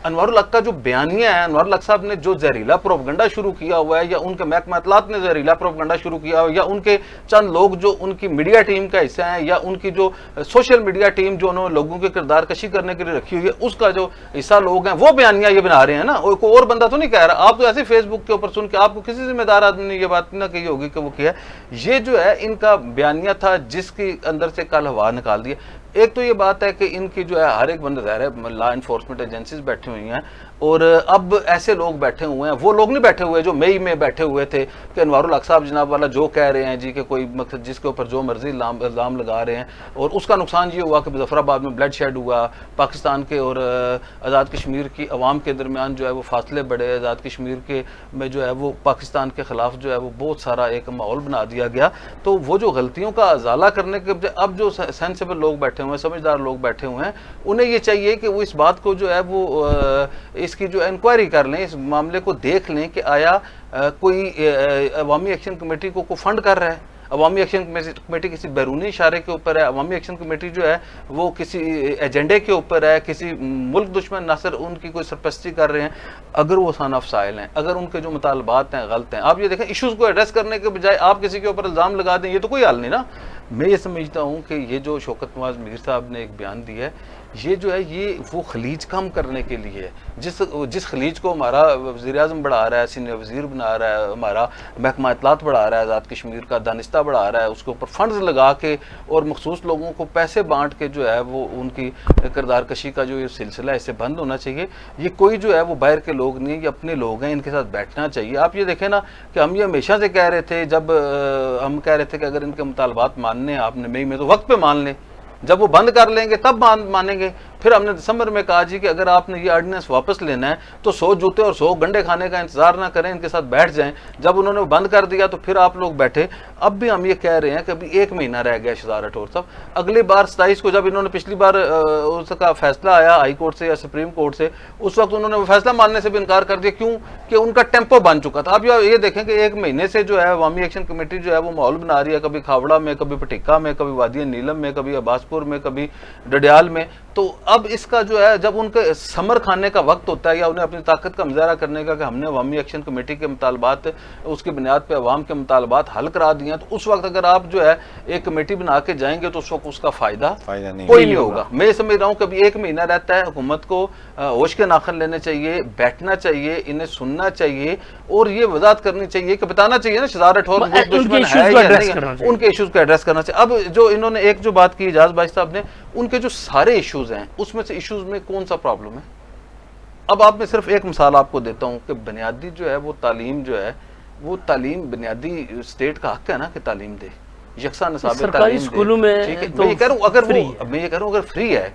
انوار الحق کا جو بیانیہ ہے، انوار الحق صاحب نے جو زہریلا پروپگنڈا شروع کیا ہوا ہے، یا ان کے محکمہ اطلاعات نے زہریلا پروپگنڈا شروع کیا ہوا ہے، یا ان کے چند لوگ جو ان کی میڈیا ٹیم کا حصہ ہیں، یا ان کی جو سوشل میڈیا ٹیم جو انہوں نے لوگوں کے کردار کشی کرنے کے لیے رکھی ہوئی ہے، اس کا جو حصہ لوگ ہیں وہ بیانیہ یہ بنا رہے ہیں نا، کوئی اور بندہ تو نہیں کہہ رہا. آپ تو ایسے فیس بک کے اوپر سن کے آپ کو کسی ذمہ دار آدمی نے یہ بات نہ کہی ہوگی کہ وہ کیا ہے. یہ جو ہے ان کا بیانیہ تھا جس کے اندر سے کل ہوا نکال دیا. ایک تو یہ بات ہے کہ ان کی جو ہے ہر ایک بندہ ظاہر ہے لا انفورسمنٹ ایجنسیز بیٹھی ہوئی ہیں، اور اب ایسے لوگ بیٹھے ہوئے ہیں، وہ لوگ نہیں بیٹھے ہوئے جو مئی میں بیٹھے ہوئے تھے کہ انوار الحق صاحب جناب والا جو کہہ رہے ہیں جی کہ کوئی مقصد جس کے اوپر جو مرضی الزام لگا رہے ہیں، اور اس کا نقصان یہ ہوا کہ مظفر آباد میں بلڈ شیڈ ہوا، پاکستان کے اور آزاد کشمیر کی عوام کے درمیان جو ہے وہ فاصلے بڑھے، آزاد کشمیر کے میں جو ہے وہ پاکستان کے خلاف جو ہے وہ بہت سارا ایک ماحول بنا دیا گیا. تو وہ جو غلطیوں کا ازالہ کرنے کے بجائے اب جو سینسیبل لوگ بیٹھے ہوئے ہیں، سمجھدار لوگ بیٹھے ہوئے ہیں، انہیں یہ چاہیے کہ وہ اس بات کو جو ہے وہ اس کی جو انکوائری کر لیں، اس معاملے کو دیکھ لیں کہ آیا کوئی عوامی ایکشن کمیٹی کو کوئی فنڈ کر رہا ہے، عوامی ایکشن کمیٹی کسی بیرونی اشارے کے اوپر ہے، عوامی ایکشن کمیٹی جو ہے وہ کسی ایجنڈے کے اوپر ہے، کسی ملک دشمن ناصر ان کی کوئی سرپرستی کر رہے ہیں. اگر وہ صانع فسائل ہیں، اگر ان کے جو مطالبات ہیں غلط ہیں، آپ یہ دیکھیں ایشوز کو ایڈریس کرنے کے بجائے آپ کسی کے اوپر الزام لگا دیں، یہ تو کوئی حل نہیں نا. میں یہ سمجھتا ہوں کہ یہ جو شوکت نواز میر صاحب نے ایک بیان دیا ہے، یہ جو ہے یہ وہ خلیج کم کرنے کے لیے ہے، جس خلیج کو ہمارا وزیر اعظم بڑھا رہا ہے، سینئر وزیر بنا رہا ہے، ہمارا محکمہ اطلاعات بڑھا رہا ہے، آزاد کشمیر کا دانستہ بڑھا رہا ہے، اس کے اوپر فنڈز لگا کے اور مخصوص لوگوں کو پیسے بانٹ کے جو ہے وہ ان کی کردار کشی کا جو یہ سلسلہ ہے اس سے بند ہونا چاہیے. یہ کوئی جو ہے وہ باہر کے لوگ نہیں، یہ اپنے لوگ ہیں، ان کے ساتھ بیٹھنا چاہیے. آپ یہ دیکھیں نا کہ ہم یہ ہمیشہ سے کہہ رہے تھے، جب ہم کہہ رہے تھے کہ اگر ان کے مطالبات ماننے آپ نے مئی میں تو وقت پہ مان لیں، جب وہ بند کر لیں گے تب مانیں گے. پھر ہم نے دسمبر میں کہا جی کہ اگر آپ نے یہ آرڈیننس واپس لینا ہے تو 100 جوتے اور 100 گنڈے کھانے کا انتظار نہ کریں، ان کے ساتھ بیٹھ جائیں. جب انہوں نے بند کر دیا تو پھر آپ لوگ بیٹھے. اب بھی ہم یہ کہہ رہے ہیں کہ ابھی 1 مہینہ رہ گیا شہزاد راٹھور صاحب. اگلی بار 27 کو جب انہوں نے پچھلی بار اس کا فیصلہ آیا ہائی کورٹ سے یا سپریم کورٹ سے، اس وقت انہوں نے وہ فیصلہ ماننے سے بھی انکار کر دیا. کیوں؟ کہ ان کا ٹیمپو بن چکا تھا. اب یہ دیکھیں کہ 1 مہینے سے جو ہے عوامی ایکشن کمیٹی جو ہے وہ ماحول بنا رہی ہے، کبھی کھاوڑا میں، کبھی پٹیکا میں، کبھی وادی نیلم میں، کبھی عباس پور میں، کبھی ڈڈیال میں. تو اب اس کا جو ہے جب ان کے سمر کھانے کا وقت ہوتا ہے یا انہیں اپنی طاقت کا مظاہرہ کرنے کا کہ ہم نے عوامی ایکشن کمیٹی کے مطالبات اس کی بنیاد پہ عوام کے مطالبات حل کرا دیے ہیں، تو اس وقت اگر آپ جو ہے ایک کمیٹی بنا کے جائیں گے تو اس وقت اس کا فائدہ کوئی نہیں ہوگا. میں یہ سمجھ رہا ہوں کہ ابھی 1 مہینہ رہتا ہے، حکومت کو ہوش کے ناخن لینے چاہیے، بیٹھنا چاہیے، انہیں سننا چاہیے اور یہ وضاحت کرنی چاہیے کہ بتانا چاہیے نا شہزاد راٹھور دشمن ہے یا نہیں، ان کے ایشوز کو ایڈریس کرنا چاہیے. اب جو انہوں نے ایک جو بات کی اعجاز بھائی صاحب نے، ان کے جو سارے ایشوز ہیں اس میں سے ایشوز میں کون سا پرابلم ہے؟ اب آپ میں صرف ایک مثال آپ کو دیتا ہوں کہ بنیادی جو ہے وہ تعلیم جو ہے وہ تعلیم بنیادی اسٹیٹ کا حق ہے نا کہ تعلیم دے، یکساں نصاب تعلیم دے. اسکولوں میں میں یہ کہہ رہا ہوں اگر فری ہے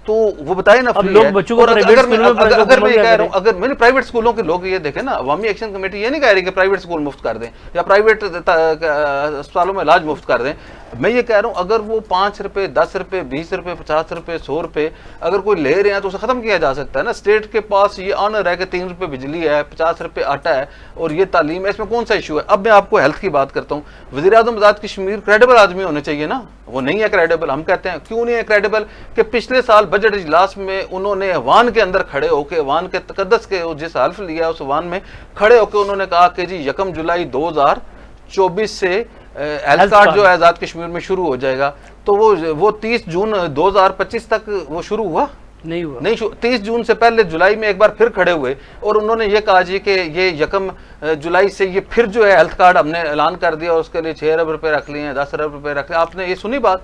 تو وہ بتائے نا فری ہے. اگر میں یہ کہہ رہا ہوں اگر میں نے پرائیویٹ اسکولوں کے لوگ یہ دیکھیں نا، عوامی ایکشن کمیٹی یہ نہیں کہہ رہی کہ پرائیویٹ اسکول مفت کر دیں یا پرائیویٹ اسپتالوں میں علاج مفت کر دیں. میں یہ کہہ رہا ہوں اگر وہ 5 روپے 10 روپے 20 روپے 50 روپے 100 روپے اگر کوئی لے رہے ہیں تو اسے ختم کیا جا سکتا ہے نا. اسٹیٹ کے پاس یہ آنر ہے کہ 3 روپے بجلی ہے، 50 روپے آٹا ہے اور یہ تعلیم ہے، اس میں کون سا ایشو ہے؟ اب میں آپ کو ہیلتھ کی بات کرتا ہوں. وزیر اعظم آزاد کشمیر کریڈیبل آدمی ہونے چاہیے نا، وہ نہیں ہے کریڈیبل. ہم کہتے ہیں کیوں نہیں ہے کریڈیبل کہ پچھلے سال بجٹ اجلاس میں انہوں نے ایوان کے اندر کھڑے ہو کے، ایوان کے تقدس کے جس حلف لیا اس ایوان میں کھڑے ہو کے انہوں نے کہا کہ جی 1 جولائی 2024 سے ہیلتھ کارڈ جو ہے آزاد کشمیر میں شروع ہو جائے گا. تو وہ 30 جون 2025 تک وہ شروع ہوا نہیں 30 جون سے پہلے جولائی میں ایک بار پھر کھڑے ہوئے اور انہوں نے یہ کہا جی کہ یہ 1 جولائی سے یہ پھر جو ہے ہیلتھ کارڈ ہم نے اعلان کر دیا اور اس کے لیے 6 ارب روپے رکھ لیے ہیں، 10 ارب روپے رکھ لیے. آپ نے یہ سنی بات؟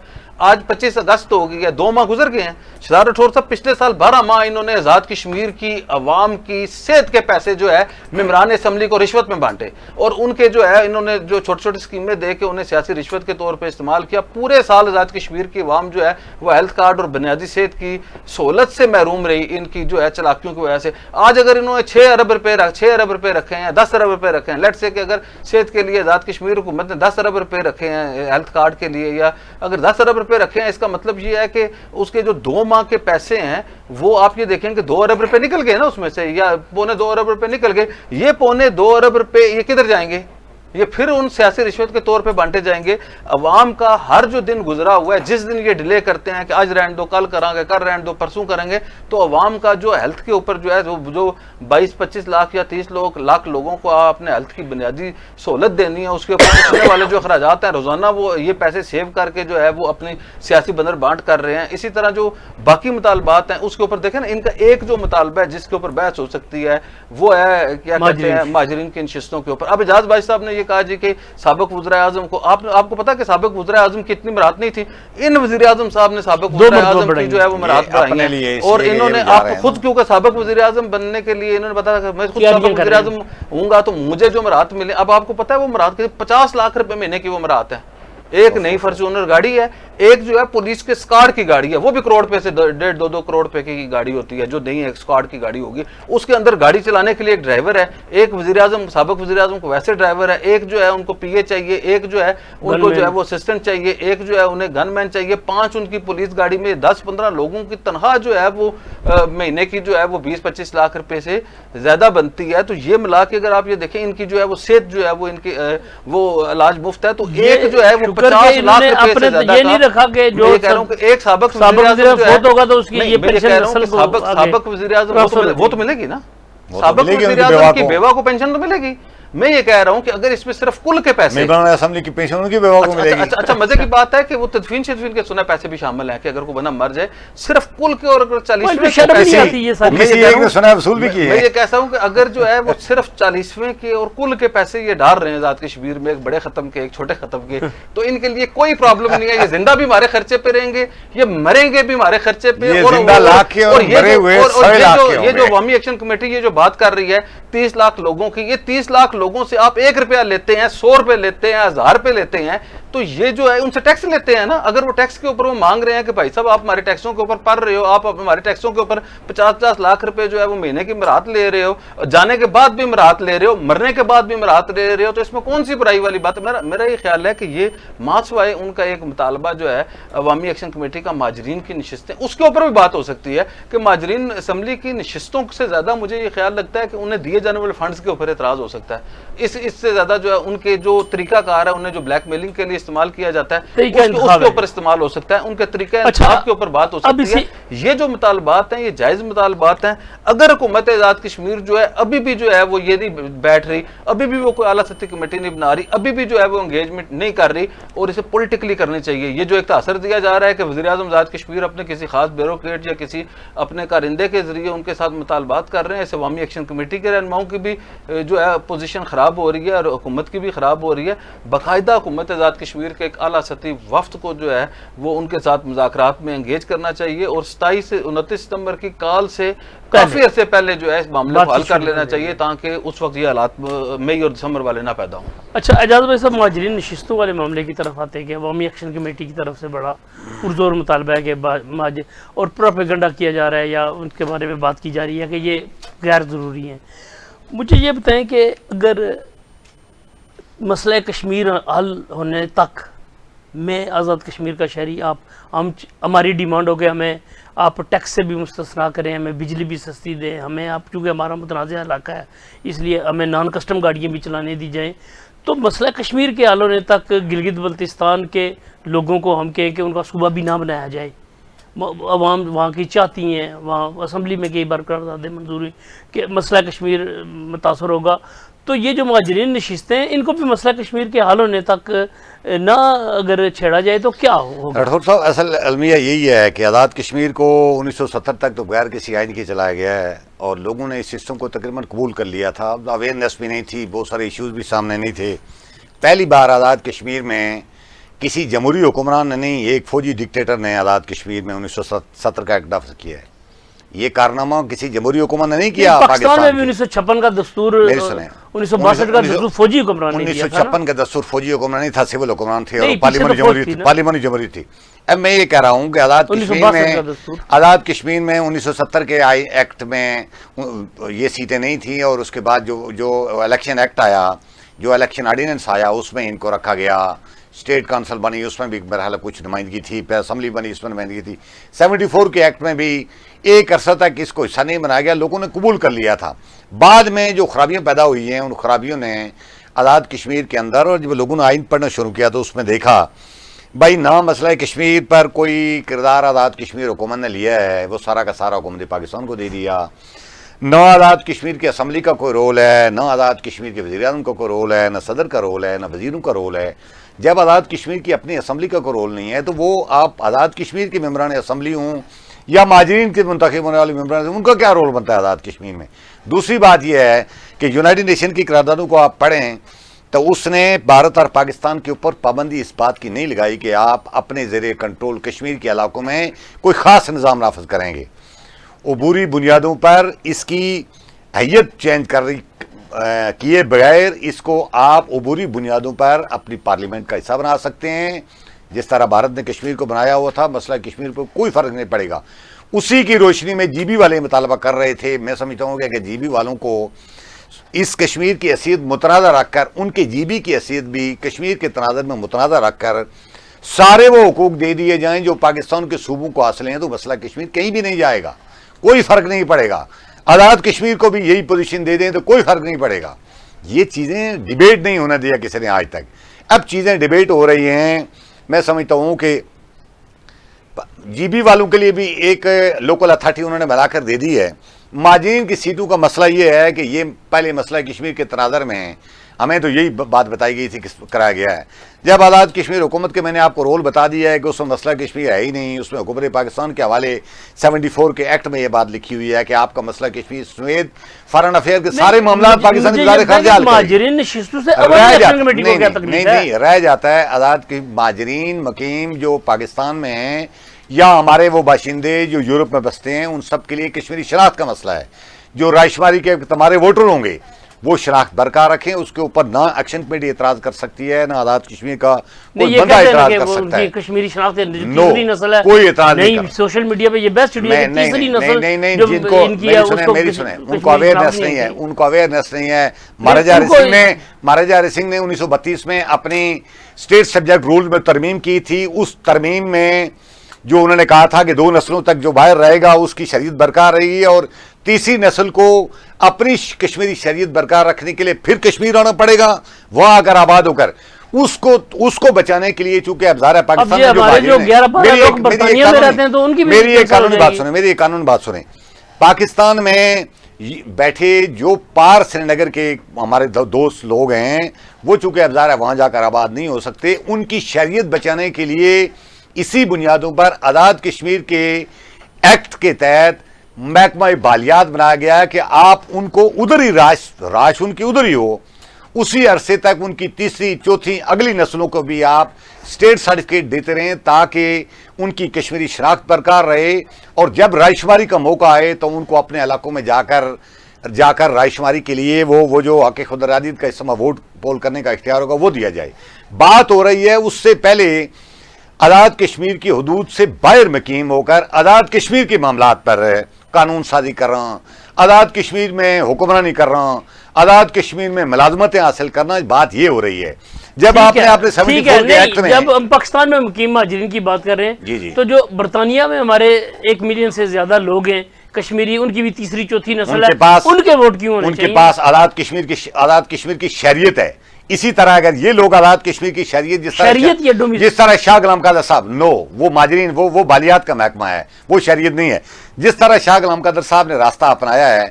آج 25 اگست ہو گئی ہے، 2 ماہ گزر گئے ہیں. شہزاد راٹھور صاحب پچھلے سال 12 ماہ انہوں نے آزاد کشمیر کی عوام کی صحت کے پیسے جو ہے ممبران اسمبلی کو رشوت میں بانٹے اور ان کے جو ہے انہوں نے جو چھوٹی چھوٹی اسکیمیں دے کے انہیں سیاسی رشوت کے طور پہ استعمال کیا. پورے سال آزاد کشمیر کی عوام جو ہے وہ ہیلتھ کارڈ اور بنیادی صحت کی سہولت سے محروم رہی ان کی جو ہے چلاکیوں کی وجہ سے. آج اگر انہوں نے 6 ارب روپے رکھے ہیں، 10 ارب روپے رکھے ہیں، لیٹ سے کہ اگر صحت کے لیے آزاد کشمیر حکومت نے 10 ارب روپے رکھے ہیں ہیلتھ کارڈ کے لیے، یا اگر 10 ارب روپے رکھے ہیں، اس کا مطلب یہ ہے کہ اس کے جو 2 ماہ کے پیسے ہیں وہ آپ یہ دیکھیں کہ 2 ارب روپے نکل گئے نا اس میں سے، یا 1.25 ارب روپے نکل گئے. یہ 1.25 ارب روپے یہ کدھر جائیں گے؟ یہ پھر ان سیاسی رشوت کے طور پہ بانٹے جائیں گے. عوام کا ہر جو دن گزرا ہوا ہے، جس دن یہ ڈیلے کرتے ہیں کہ آج رہن دو، کل کریں گے، کل رہن دو، پرسوں کریں گے، تو عوام کا جو ہیلتھ کے اوپر جو ہے جو 22-25 لاکھ یا 30 لاکھ لوگوں کو اپنے ہیلتھ کی بنیادی سہولت دینی ہے، اس کے اوپر ہونے والے جو اخراجات ہیں روزانہ وہ یہ پیسے سیو کر کے جو ہے وہ اپنی سیاسی بندر بانٹ کر رہے ہیں. اسی طرح جو باقی مطالبات ہیں اس کے اوپر دیکھیں نا، ان کا ایک جو مطالبہ ہے جس کے اوپر بحث ہو سکتی ہے وہ ہے کیا کہتے ہیں مہاجرین کی نشستوں کے اوپر. اب اعجاز بھائی صاحب نے یہ کہا جی کہ سابق وزراء اعظم کو آپ کو پتا کہ سابق وزراء اعظم کی اتنی مراحت نہیں تھی. ان وزیر اعظم صاحب نے سابق وزراء اعظم کی جو ہے وہ مراحت بڑھائی ہیں، اور انہوں نے آپ کو خود کیونکہ سابق وزیر اعظم بننے کے لیے انہوں نے بتایا کہ میں خود سابق وزیر اعظم ہوں گا تو مجھے جو مراحت ملے. اب آپ کو پتا ہے وہ مراحت 50 لاکھ روپے مہینے کی وہ مراحت ہے. ایک نئی فارچونر گاڑی ہے، ایک جو ہے پولیس کے اسکاڈ کی گاڑی ہے، وہ بھی کروڑ روپے سے 1.5-2 کروڑ روپے کی گاڑی ہوتی ہے جو نئی اسکاڈ کی گاڑی ہوگی. اس کے اندر گاڑی چلانے کے لیے ایک ڈرائیور ہے، ایک وزیر اعظم سابق وزیر اعظم کو ویسے ڈرائیور ہے، ایک جو ہے ان کو پی اے چاہیے، ایک جو ہے ان کو جو ہے وہ اسسٹنٹ چاہیے، ایک جو ہے انہیں گن مین چاہیے. 5 ان کی پولیس گاڑی میں 10-15 لوگوں کی تنخواہ جو ہے وہ مہینے کی جو ہے وہ 20-25 لاکھ روپے سے زیادہ بنتی ہے. تو یہ ملا کے اگر آپ یہ دیکھیں ان کی جو ہے وہ صحت جو ہے وہ ان کی وہ علاج مفت ہے. تو ایک جو ہے وہ 50 لاکھ روپے سے زیادہ یہ نہیں رکھا کہ جو ایک سابق وزیر اعظم فوت ہوگا تو اس کی یہ پینشن سابق وزیر اعظم وہ تو ملے گی نا، سابق وزیر اعظم کی بیوہ کو پینشن تو ملے گی. میں یہ کہہ رہا ہوں کہ اگر اس میں صرف کل کے پیسے اسمبلی کی پینشن ان کی بیوہ کو ملے گی. اچھا مزے کی بات ہے کہ وہ تدفین شدفین کے سنا پیسے بھی شامل ہیں کہ اگر کوئی بندہ مر جائے صرف کل کے اور اگر 40ویں میں یہ کہتا ہوں کہ اگر جو ہے وہ صرف 40ویں کے اور کل کے پیسے یہ ڈال رہے ہیں آزاد کشمیر میں، ایک بڑے ختم کے ایک چھوٹے ختم کے، تو ان کے لیے کوئی پرابلم نہیں ہے. یہ زندہ بھی ہمارے خرچے پہ رہیں گے، یہ مریں گے بھی ہمارے خرچے پہ. اور یہ جو عوامی ایکشن کمیٹی یہ جو بات کر رہی ہے 30 لاکھ لوگوں کی، یہ 30 لاکھ لوگوں سے آپ 1 روپیہ لیتے ہیں، 100 روپے لیتے ہیں، 1000 روپے لیتے ہیں، تو یہ جو ہے ان سے ٹیکس لیتے ہیں نا. اگر وہ ٹیکس کے اوپر وہ مانگ رہے ہیں کہ بھائی صاحب آپ ہمارے ٹیکسوں کے اوپر پڑ رہے ہو، آپ ہمارے ٹیکسوں کے اوپر 50-50 لاکھ روپے جو ہے وہ مہینے کی مراحت لے رہے ہو، جانے کے بعد بھی مراحت لے رہے ہو، مرنے کے بعد بھی مراحت لے رہے ہو، تو اس میں کون سی برائی والی بات ہے؟ میرا یہ خیال ہے کہ یہ ماسوائے ان کا ایک مطالبہ جو ہے عوامی ایکشن کمیٹی کا مہاجرین کی نشستیں، اس کے اوپر بھی بات ہو سکتی ہے کہ مہاجرین اسمبلی کی نشستوں سے زیادہ مجھے یہ خیال لگتا ہے کہ انہیں دیے جانے والے فنڈز کے اوپر اعتراض ہو سکتا ہے. اس سے زیادہ جو ہے ان کے جو طریقہ کار ہے انہیں جو بلیک میلنگ کے لیے استعمال کیا جاتا ہے اس کے اوپر استعمال ہو سکتا ہے، ان کے طریقہ انتخاب کے اوپر بات ہو سکتی ہے. یہ جو مطالبات ہیں یہ جائز مطالبات ہیں. اگر حکومت آزاد کشمیر جو ہے ابھی بھی جو ہے وہ یہ نہیں بیٹھ رہی، ابھی بھی وہ کوئی اعلیٰ سطحی کمیٹی نہیں بنا رہی، ابھی بھی جو ہے وہ انگیجمنٹ نہیں کر رہی اور اسے پولیٹیکلی کرنی چاہیے. یہ جو ایک تاثر دیا جا رہا ہے کہ وزیر اعظم آزاد کشمیر اپنے کسی خاص بیوروکریٹ یا کسی اپنے کارندے کے ذریعے ان کے ساتھ مطالبات کر رہے ہیں، اس عوامی ایکشن کمیٹی کے رہنماؤں کی بھی جو ہے پوزیشن خراب ہو رہی ہے اور حکومت کی بھی خراب ہو رہی ہے. باقاعدہ حکومت آزاد کشمیر کے ایک اعلیٰ سطحی وفد کو جو ہے وہ ان کے ساتھ مذاکرات میں انگیج کرنا چاہیے اور 27 سے 29 ستمبر کی کال سے کافی عرصے پہلے جو ہے اس معاملے کو حل کر لینا چاہیے تاکہ اس وقت یہ حالات مئی اور دسمبر والے نہ پیدا ہوں. اچھا اعجاز بھائی صاحب، مہاجرین نشستوں والے معاملے کی طرف آتے ہیں کہ عوامی ایکشن کمیٹی کی طرف سے بڑا پرزور مطالبہ ہے کہ اور پروپیگنڈا کیا جا رہا ہے یا ان کے بارے میں بات کی جا رہی ہے کہ یہ غیر ضروری ہیں. مجھے یہ بتائیں کہ اگر مسئلہ کشمیر حل ہونے تک میں آزاد کشمیر کا شہری ہماری ڈیمانڈ ہو کہ ہمیں آپ ٹیکس سے بھی مستثنا کریں، ہمیں بجلی بھی سستی دیں، ہمیں آپ چونکہ ہمارا متنازع علاقہ ہے اس لیے ہمیں نان کسٹم گاڑیاں بھی چلانے دی جائیں، تو مسئلہ کشمیر کے حل ہونے تک گلگت بلتستان کے لوگوں کو ہم کہیں کہ ان کا صوبہ بھی نہ بنایا جائے. عوام وہاں کی چاہتی ہیں، وہاں اسمبلی میں کئی بار قراردادیں منظور ہوئی کہ مسئلہ کشمیر متاثر ہوگا. تو یہ جو مہاجرین نشستیں ہیں ان کو بھی مسئلہ کشمیر کے حل ہونے تک نہ اگر چھیڑا جائے تو کیا ہوگا؟ راٹھور صاحب، اصل المیہ یہی ہے کہ آزاد کشمیر کو 1970 تک تو بغیر کسی آئین کے چلایا گیا ہے اور لوگوں نے اس سسٹم کو تقریباً قبول کر لیا تھا. اویئرنیس بھی نہیں تھی، بہت سارے ایشوز بھی سامنے نہیں تھے. پہلی بار آزاد کشمیر میں کسی جمہوری حکمران نے نہیں، ایک فوجی ڈکٹیٹر نے آزاد کشمیر میں 1970 کا ایکٹ نافذ کیا ہے. یہ کارنامہ کسی جمہوری حکومت نے نہیں کیا. پاکستان میں بھی 1956 کا دستور، 1962 کا دستور فوجی حکمران نے دیا تھا. 1956 کا دستور فوجی حکمران نہیں تھا، سول حکمران تھے اور پارلیمانی جمہوریت تھی. اب میں یہ کہہ رہا ہوں کہ آزاد کشمیر میں 1970 کے ایکٹ میں یہ سیٹیں نہیں تھیں اور اس کے بعد جو الیکشن ایکٹ آیا، جو الیکشن آرڈیننس آیا اس میں ان کو رکھا گیا. اسٹیٹ کانسل بنی، اس میں بھی برحال کچھ نمائندگی تھی، پھر اسمبلی بنی، اس میں نمائندگی تھی. 74 کے ایکٹ میں بھی ایک عرصہ تک اس کو حصہ نہیں بنایا گیا، لوگوں نے قبول کر لیا تھا. بعد میں جو خرابیاں پیدا ہوئی ہیں ان خرابیوں نے آزاد کشمیر کے اندر، اور جب لوگوں نے آئین پڑھنا شروع کیا تو اس میں دیکھا بھائی نہ مسئلہ کشمیر پر کوئی کردار آزاد کشمیر حکومت نے لیا ہے، وہ سارا کا سارا حکومت پاکستان کو دے دیا، نہ آزاد کشمیر کی اسمبلی کا کوئی رول ہے، نہ آزاد کشمیر کے وزیر اعظم کا کوئی رول ہے، نہ صدر کا رول ہے، نہ وزیروں کا رول ہے۔ جب آزاد کشمیر کی اپنی اسمبلی کا کوئی رول نہیں ہے تو وہ آپ آزاد کشمیر کے ممبران اسمبلی ہوں یا مہاجرین کے منتخب ہونے والے ممبران، ان کا کیا رول بنتا ہے آزاد کشمیر میں؟ دوسری بات یہ ہے کہ یونائٹڈ نیشن کی قراردادوں کو آپ پڑھیں تو اس نے بھارت اور پاکستان کے اوپر پابندی اس بات کی نہیں لگائی کہ آپ اپنے زیر کنٹرول کشمیر کے علاقوں میں کوئی خاص نظام نافذ کریں گے۔ عبوری بنیادوں پر اس کی حیت چینج کیے بغیر اس کو آپ عبوری بنیادوں پر اپنی پارلیمنٹ کا حصہ بنا سکتے ہیں، جس طرح بھارت نے کشمیر کو بنایا ہوا تھا۔ مسئلہ کشمیر پر کوئی فرق نہیں پڑے گا۔ اسی کی روشنی میں جی بی والے مطالبہ کر رہے تھے۔ میں سمجھتا ہوں کہ جی بی والوں کو اس کشمیر کی حیثیت متنازع رکھ کر، ان کے جی بی کی حیثیت بھی کشمیر کے تناظر میں متنازع رکھ کر سارے وہ حقوق دے دیے جائیں جو پاکستان کے صوبوں کو حاصل ہیں، تو مسئلہ کشمیر کہیں بھی نہیں جائے گا، کوئی فرق نہیں پڑے گا۔ آزاد کشمیر کو بھی یہی پوزیشن دے دیں تو کوئی فرق نہیں پڑے گا۔ یہ چیزیں ڈیبیٹ نہیں ہونا دیا کسی نے آج تک، اب چیزیں ڈیبیٹ ہو رہی ہیں۔ میں سمجھتا ہوں کہ جی بی والوں کے لیے بھی ایک لوکل اتھارٹی انہوں نے بنا کر دے دی ہے۔ مہاجرین کی سیٹوں کا مسئلہ یہ ہے کہ یہ پہلے مسئلہ کشمیر کے تناظر میں ہے، ہمیں تو یہی بات بتائی گئی تھی کہ کرایا گیا ہے۔ جب آزاد کشمیر حکومت کے میں نے آپ کو رول بتا دیا ہے کہ اس میں مسئلہ کشمیر ہے ہی نہیں، اس میں حکومت پاکستان کے حوالے 74 کے ایکٹ میں یہ بات لکھی ہوئی ہے کہ آپ کا مسئلہ کشمیر سمیت فارن افیئر کے سارے معاملات پاکستان کی وزارت خارجہ حل نہیں رہ جاتا ہے۔ آزاد کے مہاجرین مقیم جو پاکستان میں ہیں یا ہمارے وہ باشندے جو یورپ میں بستے ہیں، ان سب کے لیے کشمیری شناخت کا مسئلہ ہے۔ جو رائے شماری کے تمہارے ووٹر ہوں گے وہ شناخت برقرار رکھیں، اس کے اوپر نہ ایکشن کمیٹی اعتراض کر سکتی ہے، نہ آزاد کشمیر کا کوئی بندہ اعتراض کر سکتا ہے۔ کشمیری شناخت تیسری نسل ہے، کوئی اعتراض نہیں، سوشل میڈیا پہ یہ بیسٹ ہے کہ تیسری نسل نہیں، جن کو میری سنیں ان کو اویئرنیس نہیں ہے، ان کو اویئرنیس نہیں ہے۔ مہاراجہ ہری سنگھ نے 1932 میں اپنی اسٹیٹ سبجیکٹ رول میں ترمیم کی تھی۔ اس ترمیم میں جو انہوں نے کہا تھا کہ 2 نسلوں تک جو باہر رہے گا اس کی شریعت برقرار رہے گی، اور تیسری نسل کو اپنی کشمیری شریعت برقرار رکھنے کے لیے پھر کشمیر آنا پڑے گا، وہاں اگر آباد ہو کر اس کو بچانے کے لیے، چونکہ اب ظاہر پاکستان میری ایک قانونی بات سنیں، پاکستان میں بیٹھے جو پار سری نگر کے ہمارے دوست لوگ ہیں، وہ چونکہ اب ظاہر وہاں جا کر آباد نہیں ہو سکتے، ان کی شریعت بچانے کے لیے اسی بنیادوں پر آزاد کشمیر کے ایکٹ کے تحت محکمہ بالیات بنایا گیا ہے کہ آپ ان کو ادھر ہی راش ان کی ادھر ہی ہو، اسی عرصے تک ان کی تیسری چوتھی اگلی نسلوں کو بھی آپ اسٹیٹ سرٹیفکیٹ دیتے رہیں تاکہ ان کی کشمیری شناخت برقرار رہے، اور جب رائے شماری کا موقع آئے تو ان کو اپنے علاقوں میں جا کر رائے شماری کے لیے وہ جو حق خود ارادیت کا اس میں ووٹ پول کرنے کا اختیار ہوگا وہ دیا جائے۔ بات ہو رہی ہے اس سے پہلے آزاد کشمیر کی حدود سے باہر مقیم ہو کر آزاد کشمیر کے معاملات پر قانون سازی کر رہا ہوں، آزاد کشمیر میں حکمرانی کر رہا ہوں، آزاد کشمیر میں ملازمتیں حاصل کرنا، بات یہ ہو رہی ہے۔ جب آپ نے 74 کے ایکٹ میں، جب ہم پاکستان میں مقیم مہاجرین کی بات کر رہے ہیں تو جو برطانیہ میں ہمارے 1 ملین سے زیادہ لوگ ہیں کشمیری، ان کی بھی تیسری چوتھی نسل ہے، ان کے ووٹ کیوں ہونے چاہیے؟ ان کے پاس آزاد کشمیر کی شریعت ہے۔ اسی طرح اگر یہ لوگ آزاد کشمیر کی شریعت جس طرح شاہ غلام قادر صاحب، وہ مہاجرین وہ بالیات کا محکمہ ہے، وہ شریعت نہیں ہے۔ جس طرح شاہ غلام قادر صاحب نے راستہ اپنایا ہے،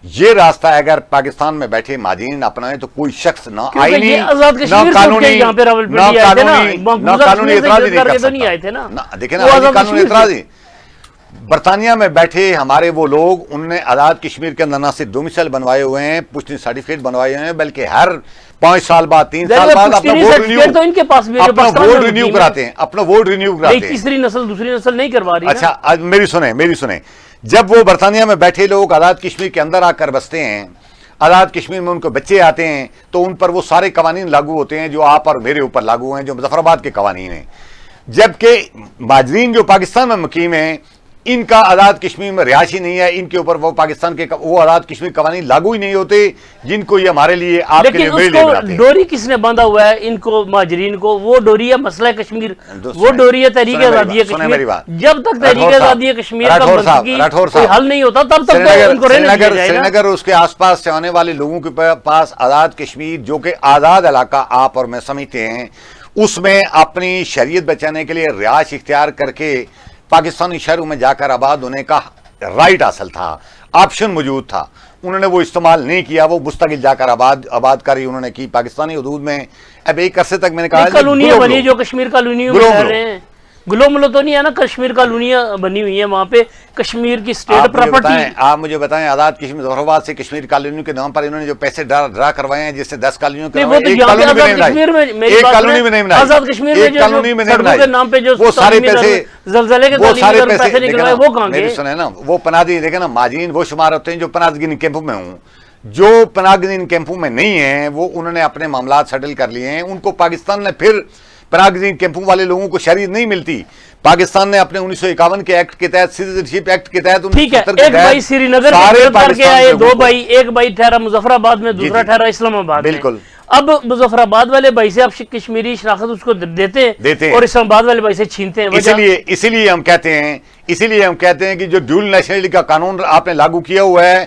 یہ راستہ اگر پاکستان میں بیٹھے مہاجرین اپنائیں تو کوئی شخص نہ آئینی نہ قانونی اعتراض نہیں کر سکتا۔ دیکھیں نا، قانونی اعتراض ہی برطانیہ میں بیٹھے ہمارے وہ لوگ، انہوں نے آزاد کشمیر کے اندر نہ صرف ڈومیسائل بنوائے ہوئے ہیں، پشتنی سرٹیفکیٹ بنوائے ہوئے ہیں، بلکہ ہر 5 سال بعد 3 سال بعد اپنا ووٹ رینیو کراتے ہیں۔ تیسری نسل دوسری نسل نہیں کروا رہی۔ اچھا میری سنیں، جب وہ برطانیہ میں بیٹھے لوگ آزاد کشمیر کے اندر آ کر بستے ہیں، آزاد کشمیر میں ان کو بچے آتے ہیں تو ان پر وہ سارے قوانین لاگو ہوتے ہیں جو آپ اور میرے اوپر لاگو ہیں، جو مظفر آباد کے قوانین ہیں۔ جبکہ مہاجرین جو پاکستان میں مقیم ہیں ان کا آزاد کشمیر میں رہائش ہی نہیں ہے، ان کے اوپر وہ پاکستان کے وہ آزاد کشمیر قوانین لاگو ہی نہیں ہوتے جن کو یہ ہمارے لیے آپ کے لیے لیکن اس کو ڈوری کس نے باندھا ہوا ہے ان کو مہاجرین کو؟ وہ ڈوری ہے مسئلہ کشمیر، وہ ڈوری ہے تحریک آزادی کشمیر۔ جب تک تحریک آزادی کشمیر کا منطقی کوئی حل نہیں ہوتا تب تک ان کو رہنے دیا جائے گا۔ سری نگر اس کے آس پاس سے آنے والے لوگوں کے پاس آزاد کشمیر جو کہ آزاد علاقہ آپ اور میں سمجھتے ہیں، اس میں اپنی شریعت بچانے کے لیے رہائش اختیار کر کے پاکستانی شہروں میں جا کر آباد ہونے کا رائٹ حاصل تھا، آپشن موجود تھا، انہوں نے وہ استعمال نہیں کیا، وہ مستقل جا کر آباد کاری انہوں نے کی پاکستانی حدود میں۔ اب ایک عرصے تک میں نے کہا کالونیاں بنی جو کشمیر کالونیوں میں رہ رہے ہیں، گلو ملو تو نہیں ہے نا، کشمیر کالونیاں بنی ہوئی ہیں وہاں پہ، کشمیر کی اسٹیٹ پراپرٹی۔ آپ مجھے بتائیں آزاد کشمیر ظفر آباد سے کشمیر کالونیوں کے نام پر انہوں نے جو پیسے ڈرا کروائے ہیں، جس سے 10 کالونیوں کے ایک کالونی میں نہیں بنائی، ایک کالونی میں نہیں بنائی، آزاد کشمیر میں ایک کالونی میں نہیں بنائی، کے نام پہ جو وہ سارے پیسے زلزلے کے پیسے نکلوائے وہ کہاں گئے؟ میری سنیں نا، وہ پناہ دیکھیں نا، مہاجرین وہ شمار ہوتے ہیں جو پناہ گزین کیمپوں میں ہوں، جو پناہ گزین کیمپوں میں نہیں ہیں وہ انہوں نے اپنے معاملات سیٹل کر لیے ہیں، ان کو پاکستان نے پھر پناہ گزین کیمپوں والے لوگوں کو شہریت نہیں ملتی۔ پاکستان نے اپنے 1951 کے ایکٹ کے تحت، سٹیزنشپ ایکٹ کے تحت، ٹھیک ہے، ایک بھائی سری نگر کر کے آئے، دو بھائی، ایک بھائی ٹھہرا مظفر آباد میں، دوسرا ٹھہرا اسلام آباد میں۔ بالکل۔ اب مظفر آباد والے بھائی سے آپ کشمیری شناخت اس کو دیتے ہیں اور اسلام آباد والے بھائی سے چھینتے ہیں۔ اسی لیے ہم کہتے ہیں کہ جو ڈیول نیشنلٹی کا قانون آپ نے لاگو کیا ہوا ہے،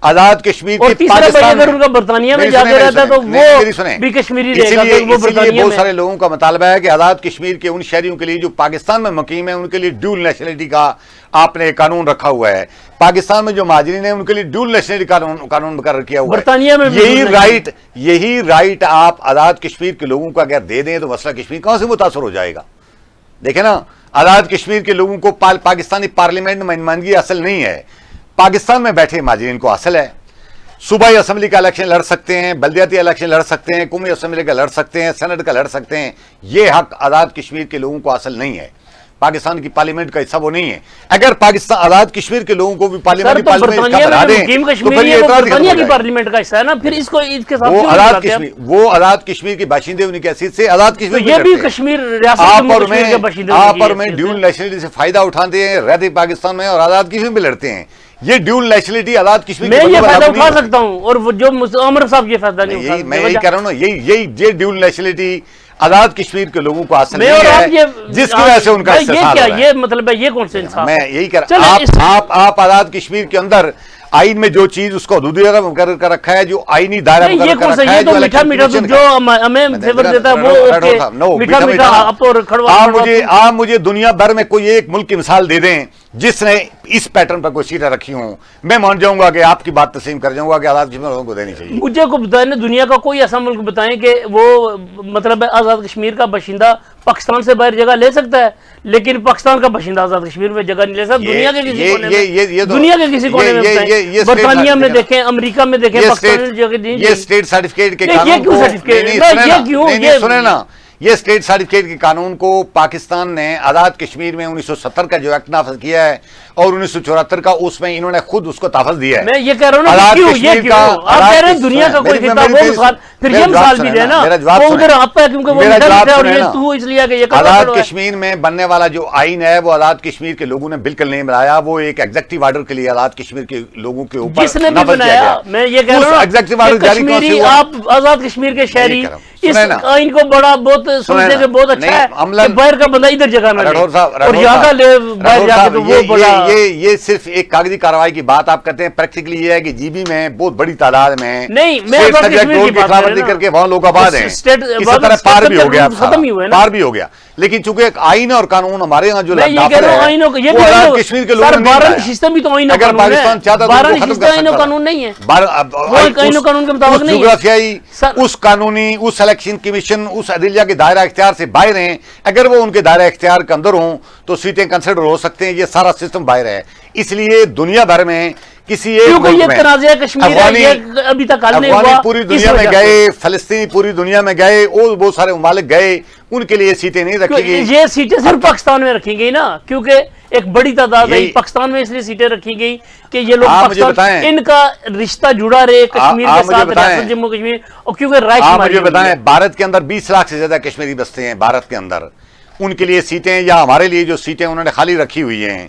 آزاد کشمیر اور تیسرا بھائی اگر ان کا برطانیہ میں جا کے رہتا ہے تو وہ بھی کشمیری رہے گا، وہ برطانیہ میں۔ بہت سارے لوگوں کا مطالبہ ہے کہ آزاد کشمیر کے ان شہریوں کے لیے جو پاکستان میں مقیم ہیں ان کے لیے ڈیول نیشنلٹی کا آپ نے قانون رکھا ہوا ہے، پاکستان میں جو مہاجرین ہیں ان کے لیے ڈیول نیشنلٹی قانون مقرر کیا ہوا ہے، برطانیہ میں یہی رائٹ آپ آزاد کشمیر کے لوگوں کو اگر دے دیں تو مسئلہ کشمیر کہاں سے متاثر ہو جائے گا؟ دیکھیں نا، آزاد کشمیر کے لوگوں کو پاکستانی پارلیمنٹ میں نمائندگی حاصل نہیں ہے، پاکستان میں بیٹھے مہاجرین کو حاصل ہے، صوبائی اسمبلی کا الیکشن لڑ سکتے ہیں، بلدیاتی الیکشن لڑ سکتے ہیں، قومی اسمبلی کا لڑ سکتے ہیں، سینٹ کا لڑ سکتے ہیں، یہ حق آزاد کشمیر کے لوگوں کو حاصل نہیں ہے، پاکستان کی پارلیمنٹ کا حصہ وہ نہیں ہے۔ اگر پاکستان آزاد کشمیر کے لوگوں کو بھی پارلیمنٹ کا بنا دیں تو پھر یہ برطانیہ کی پارلیمنٹ کا حصہ ہے نا، پھر اس کو اس کے ساتھ وہ آزاد کشمیر کے باشندے ہونے کی حیثیت سے آزاد کشمیر یہ بھی کشمیر ریاست کے باشندے، آپ اور میں ڈیول نیشنلٹی سے فائدہ اٹھاتے ہیں، رہتے پاکستان میں اور آزاد کشمیر میں لڑتے ہیں، یہ ڈیول نیشنلٹی آزاد کشمیر میں یہ فائدہ اٹھا سکتا ہوں اور جو عمر صاحب یہ فائدہ نہیں اٹھا سکتے۔ میں یہی کہہ رہا ہوں نا، یہ ڈیول نیشنلٹی آزاد کشمیر کے لوگوں کو حاصل نہیں ہے، جس کی وجہ سے ان کا استحصال ہو رہا ہے۔ یہ مطلب ہے یہ کون سے انصاف؟ میں یہی کہہ رہا ہوں، آپ آزاد کشمیر کے اندر آئین میں جو چیز اس کو حدود مقرر کر رکھا ہے، جو آئینی دائرہ مقرر کر رکھا ہے، جو میٹھا میٹھا جو ہمیں فیور دیتا ہے وہ میٹھا میٹھا آپ اور آپ مجھے دنیا بھر میں کوئی ایک ملک کی مثال دے دیں جس نے اس پیٹرن پر کوئی سیٹیں رکھی ہوں، میں مان جاؤں گا کہ آپ کی بات تسلیم کر جاؤں گا کہ آزاد کشمیر لوگوں کو دینی چاہیے۔ مجھے کو بتائیں دنیا کا کوئی ایسا ملک بتائیں کہ وہ مطلب آزاد کشمیر کا باشندہ پاکستان سے باہر جگہ لے سکتا ہے لیکن پاکستان کا باشندہ آزاد کشمیر میں جگہ نہیں لے سکتا۔ دنیا کے کسی کونے میں، دنیا کے کسی کونے میں بتائیں، برطانیہ میں دیکھیں، امریکہ میں دیکھیں، پاکستان میں جگہ نہیں۔ یہ اسٹیٹ سرٹیفکیٹ کے قانون یہ کیوں سرٹیفکیٹ؟ یہ کیوں؟ یہ سنیں نا، یہ اسٹیٹ سرٹیفکیٹ کے قانون کو پاکستان نے آزاد کشمیر میں 1970 کا جو ایکٹ نافذ کیا ہے اور 1974 کا، اس میں انہوں نے خود اس کو تحفظ دیا ہے۔ میں یہ کہہ رہا ہوں نا، کیوں یہ کیوں آپ کہہ رہے ہیں دنیا کا کوئی خطہ وہ مثال، پھر یہ مثال بھی دے نا، وہ ادھر آپ ہے کیونکہ وہ ادھر ہے اور یہ تو اس لیے کہ یہ آزاد کشمیر میں بننے والا جو آئین ہے وہ آزاد کشمیر کے لوگوں نے بالکل نہیں بنایا، وہ ایک ایگزیکٹو آرڈر کے لیے آزاد کشمیر کے لوگوں کے اوپر جس نے بھی بنایا۔ میں یہ کہہ رہا ہوں کشمیری آپ آزاد کشمیر کے شہری اس آئین کو بڑا بہت سمجھنے کے بہت اچھا ہے کہ باہر کا بندہ ادھر جگہ نہ لے اور یہاں کا لے باہر جا کے تو وہ بڑا۔ یہ صرف ایک کاغذی کارروائی کی بات آپ کرتے ہیں، پریکٹیکلی یہ ہے کہ جی بی میں بہت بڑی تعداد میں نہیں، میں آزاد کشمیر کی بات کر کر کے وہاں لوگ آباد ہیں، اسی طرح پار بھی ہو گیا، پار بھی ہو گیا، لیکن چونکہ ایک آئین اور قانون ہمارے یہاں جو نافذ ہے وہ آزاد کشمیر کے لوگوں نے نہیں بنایا۔ سسٹم بھی تو آئین اگر پاکستان چاہتا تو وہ ختم کر سکتا تھا، قانون نہیں ہے، وہ آئین و قانون کے مطابق نہیں ہے، جغرافیائی اس قانونی اس الیکشن کمیشن اس عدلیہ کے دائرہ اختیار سے باہر ہیں، اگر وہ ان کے دائرہ اختیار کے اندر ہوں تو سیٹیں کنسیڈر ہو سکتے ہیں، یہ سارا سسٹم باہر ہے۔ اس لیے دنیا بھر میں کسی ایک ملک میں ابھی تک حل نہیں ہوا، پوری دنیا میں گئے، فلسطینی پوری دنیا میں گئے اور بہت سارے ممالک گئے، ان کے لیے سیٹیں نہیں رکھی گئی۔ یہ سیٹیں صرف پاکستان میں رکھی گئی نا، کیونکہ ایک بڑی تعداد ہے پاکستان میں، اس لیے سیٹیں رکھی گئی کہ یہ لوگ پاکستان ان کا رشتہ جڑا رہے کشمیر کے ساتھ، ریاست جموں کشمیر، اور کیونکہ رائٹ آپ مجھے بتائیں بھارت کے اندر 20 لاکھ سے زیادہ کشمیری بستے ہیں بھارت کے اندر، ان کے لیے سیٹیں یا ہمارے لیے جو سیٹیں انہوں نے خالی رکھی ہوئی ہیں